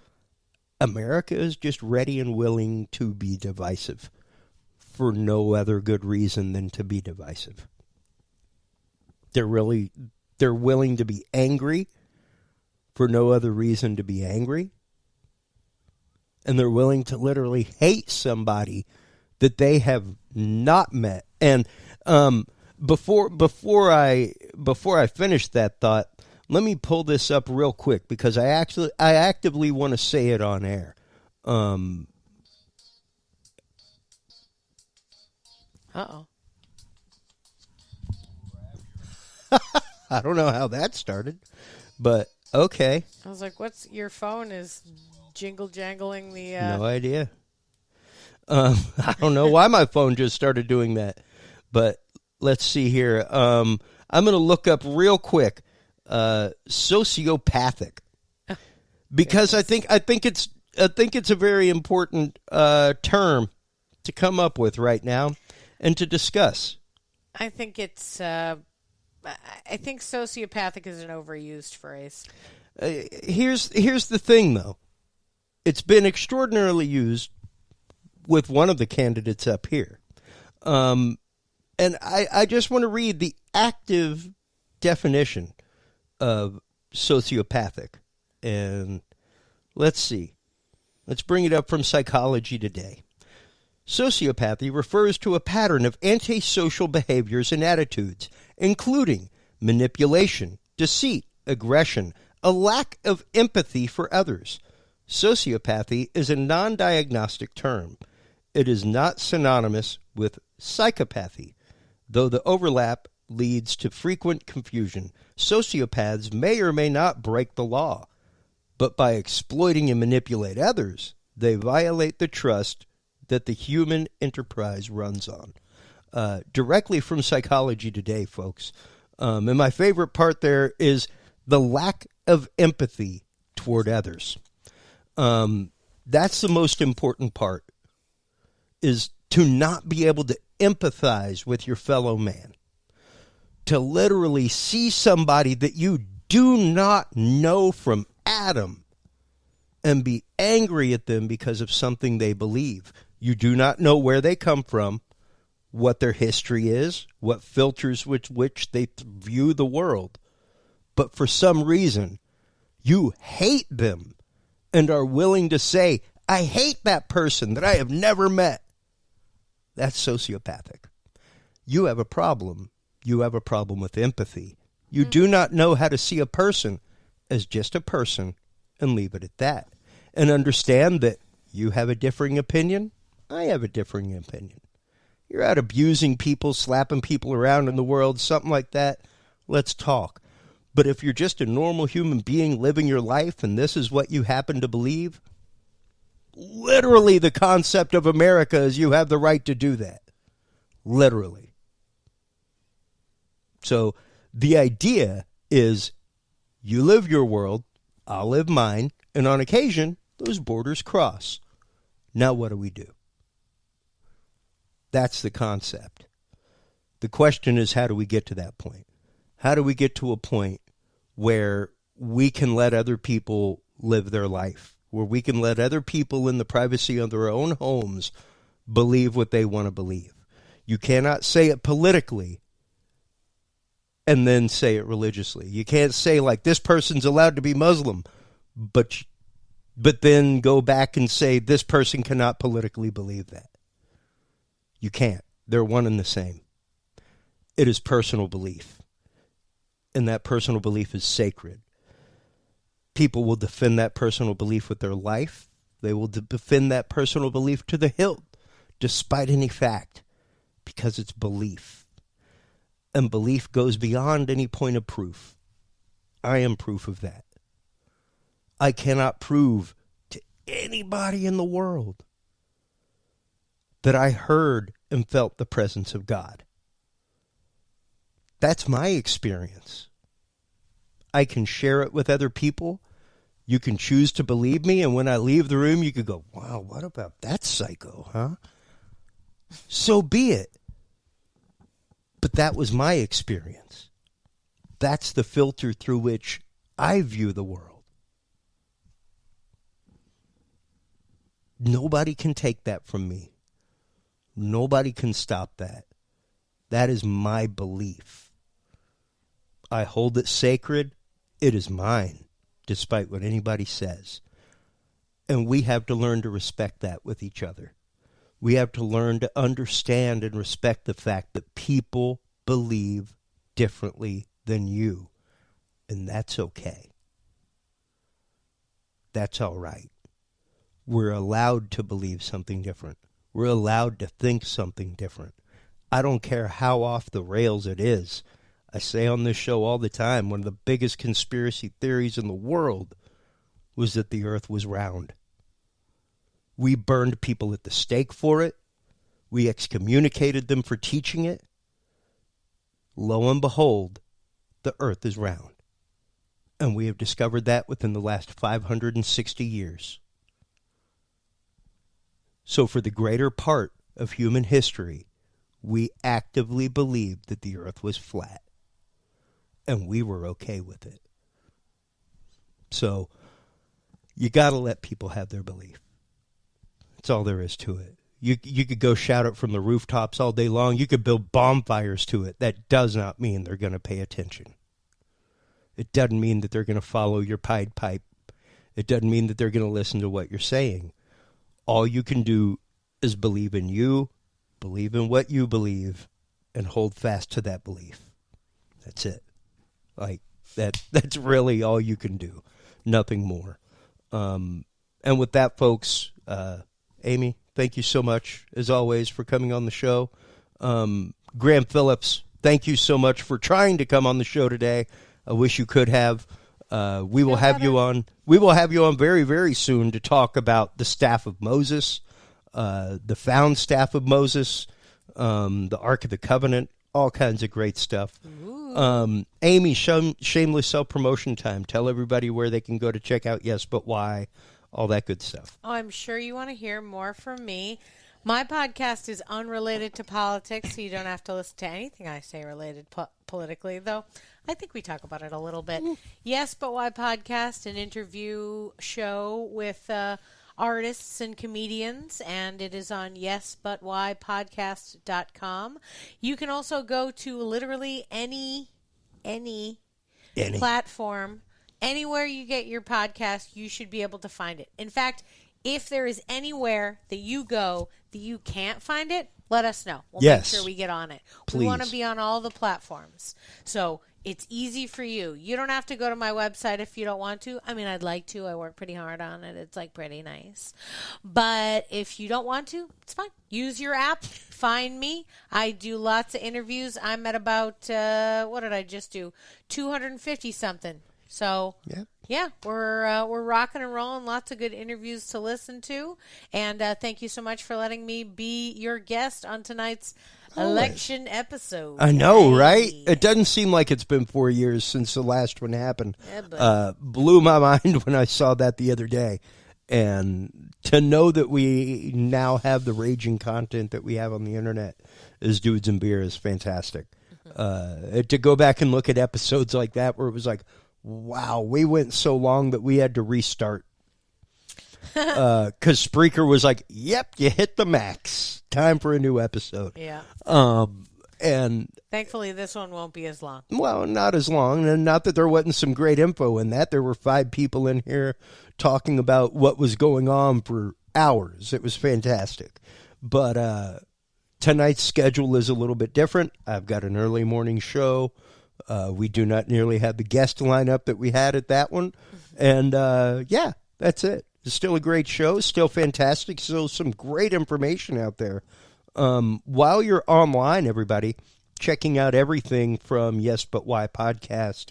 America is just ready and willing to be divisive for no other good reason than to be divisive. They're willing to be angry for no other reason to be angry. And they're willing to literally hate somebody that they have not met. And before I finish that thought, let me pull this up real quick because I actively want to say it on air. Uh-oh. I don't know how that started, but okay. I was like, your phone is jingle-jangling the... No idea. I don't know why my phone just started doing that, but let's see here. I'm going to look up real quick, sociopathic, because I think it's a very important term to come up with right now and to discuss. I think it's... I think sociopathic is an overused phrase. Here's the thing, though. It's been extraordinarily used with one of the candidates up here. And I just want to read the active definition of sociopathic. And let's see. Let's bring it up from Psychology Today. Sociopathy refers to a pattern of antisocial behaviors and attitudes, including manipulation, deceit, aggression, a lack of empathy for others. Sociopathy is a non-diagnostic term. It is not synonymous with psychopathy, though the overlap leads to frequent confusion. Sociopaths may or may not break the law, but by exploiting and manipulate others, they violate the trust that the human enterprise runs on. Directly from Psychology Today, folks. And my favorite part there is the lack of empathy toward others. That's the most important part, is to not be able to empathize with your fellow man. To literally see somebody that you do not know from Adam and be angry at them because of something they believe. You do not know where they come from, what their history is, what filters with which they view the world. But for some reason, you hate them and are willing to say, I hate that person that I have never met. That's sociopathic. You have a problem. You have a problem with empathy. You do not know how to see a person as just a person and leave it at that. And understand that you have a differing opinion. I have a differing opinion. You're out abusing people, slapping people around in the world, something like that. Let's talk. But if you're just a normal human being living your life and this is what you happen to believe, literally the concept of America is you have the right to do that. Literally. So the idea is you live your world, I'll live mine, and on occasion, those borders cross. Now what do we do? That's the concept. The question is, how do we get to that point? How do we get to a point where we can let other people live their life, where we can let other people in the privacy of their own homes believe what they want to believe? You cannot say it politically and then say it religiously. You can't say, like, this person's allowed to be Muslim, but then go back and say this person cannot politically believe that. You can't. They're one and the same. It is personal belief. And that personal belief is sacred. People will defend that personal belief with their life. They will defend that personal belief to the hilt, despite any fact, because it's belief. And belief goes beyond any point of proof. I am proof of that. I cannot prove to anybody in the world that I heard and felt the presence of God. That's my experience. I can share it with other people. You can choose to believe me, and when I leave the room, you could go, wow, what about that psycho, huh? So be it. But that was my experience. That's the filter through which I view the world. Nobody can take that from me. Nobody can stop that. That is my belief. I hold it sacred. It is mine, despite what anybody says. And we have to learn to respect that with each other. We have to learn to understand and respect the fact that people believe differently than you. And that's okay. That's all right. We're allowed to believe something different. We're allowed to think something different. I don't care how off the rails it is. I say on this show all the time, one of the biggest conspiracy theories in the world was that the earth was round. We burned people at the stake for it. We excommunicated them for teaching it. Lo and behold, the earth is round. And we have discovered that within the last 560 years. So for the greater part of human history, we actively believed that the earth was flat. And we were okay with it. So you got to let people have their belief. That's all there is to it. You could go shout it from the rooftops all day long. You could build bonfires to it. That does not mean they're going to pay attention. It doesn't mean that they're going to follow your Pied Pipe. It doesn't mean that they're going to listen to what you're saying. All you can do is believe in you, believe in what you believe, and hold fast to that belief. That's it. Like, that's really all you can do. Nothing more. And with that, folks, Amy, thank you so much, as always, for coming on the show. Graham Phillips, thank you so much for trying to come on the show today. I wish you could have. We will have you on. We will have you on very, very soon to talk about the staff of Moses, the found staff of Moses, the Ark of the Covenant, all kinds of great stuff. Amy, shameless self-promotion time. Tell everybody where they can go to check out Yes But Why, all that good stuff. Oh, I'm sure you want to hear more from me. My podcast is unrelated to politics, so you don't have to listen to anything I say related politically, though I think we talk about it a little bit. Yes But Why podcast, an interview show with artists and comedians, and it is on yesbutwhypodcast.com. You can also go to literally any platform. Anywhere you get your podcast, you should be able to find it. In fact, if there is anywhere that you go that you can't find it, let us know. We'll make sure we get on it. Please. We want to be on all the platforms. So it's easy for you. You don't have to go to my website if you don't want to. I mean, I'd like to. I work pretty hard on it. It's like pretty nice. But if you don't want to, it's fine. Use your app. Find me. I do lots of interviews. I'm at about, what did I just do? 250 something. So yeah, we're rocking and rolling. Lots of good interviews to listen to, and thank you so much for letting me be your guest on tonight's election episode. I know, right? It doesn't seem like it's been 4 years since the last one happened. Yeah, blew my mind when I saw that the other day, and to know that we now have the raging content that we have on the internet as Dudes and Beer is fantastic. To go back and look at episodes like that where it was like, wow, we went so long that we had to restart. Because Spreaker was like, yep, you hit the max. Time for a new episode. Yeah. And thankfully, this one won't be as long. Well, not as long. And not that there wasn't some great info in that. There were 5 people in here talking about what was going on for hours. It was fantastic. But tonight's schedule is a little bit different. I've got an early morning show. We do not nearly have the guest lineup that we had at that one. And, yeah, that's it. It's still a great show. Still fantastic. Still some great information out there. While you're online, everybody, checking out everything from Yes But Why podcast,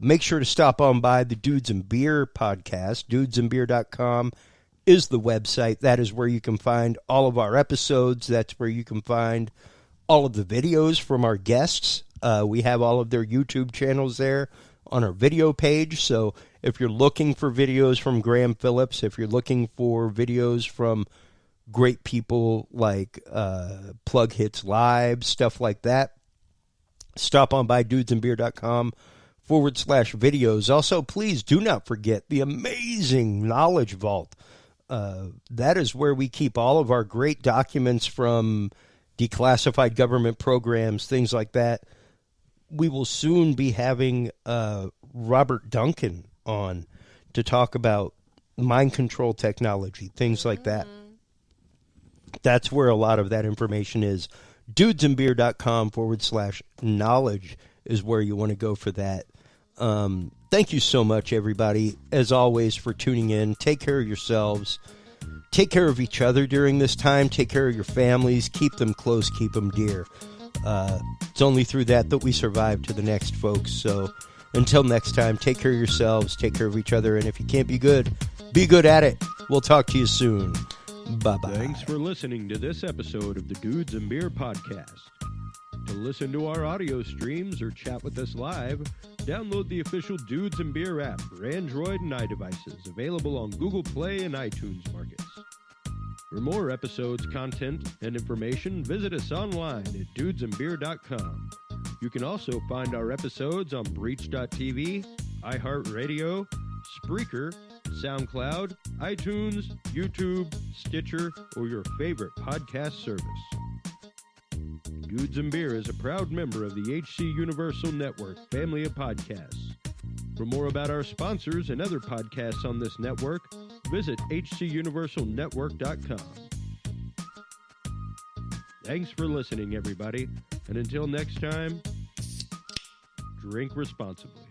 make sure to stop on by the Dudes and Beer podcast. Dudesandbeer.com is the website. That is where you can find all of our episodes. That's where you can find all of the videos from our guests. We have all of their YouTube channels there on our video page. So if you're looking for videos from Graham Phillips, if you're looking for videos from great people like Plug Hits Live, stuff like that, Stop on by dudesandbeer.com/videos. Also, please do not forget the amazing Knowledge Vault. That is where we keep all of our great documents from declassified government programs, things like that. We will soon be having Robert Duncan on to talk about mind control technology, things like that. That's where a lot of that information is. Dudesandbeer.com/knowledge is where you want to go for that. Thank you so much, everybody, as always, for tuning in. Take care of yourselves. Take care of each other during this time. Take care of your families. Keep them close. Keep them dear. It's only through that we survive to the next, folks. So until next time, take care of yourselves. Take care of each other. And if you can't be good at it. We'll talk to you soon. Bye-bye. Thanks for listening to this episode of the Dudes and Beer Podcast. To listen to our audio streams or chat with us live, download the official Dudes and Beer app for Android and iDevices, available on Google Play and iTunes markets. For more episodes, content, and information, visit us online at dudesandbeer.com. You can also find our episodes on Breach.tv, iHeartRadio, Spreaker, SoundCloud, iTunes, YouTube, Stitcher, or your favorite podcast service. Dudes and Beer is a proud member of the HC Universal Network family of podcasts. For more about our sponsors and other podcasts on this network, visit hcuniversalnetwork.com. Thanks for listening, everybody, and until next time, drink responsibly.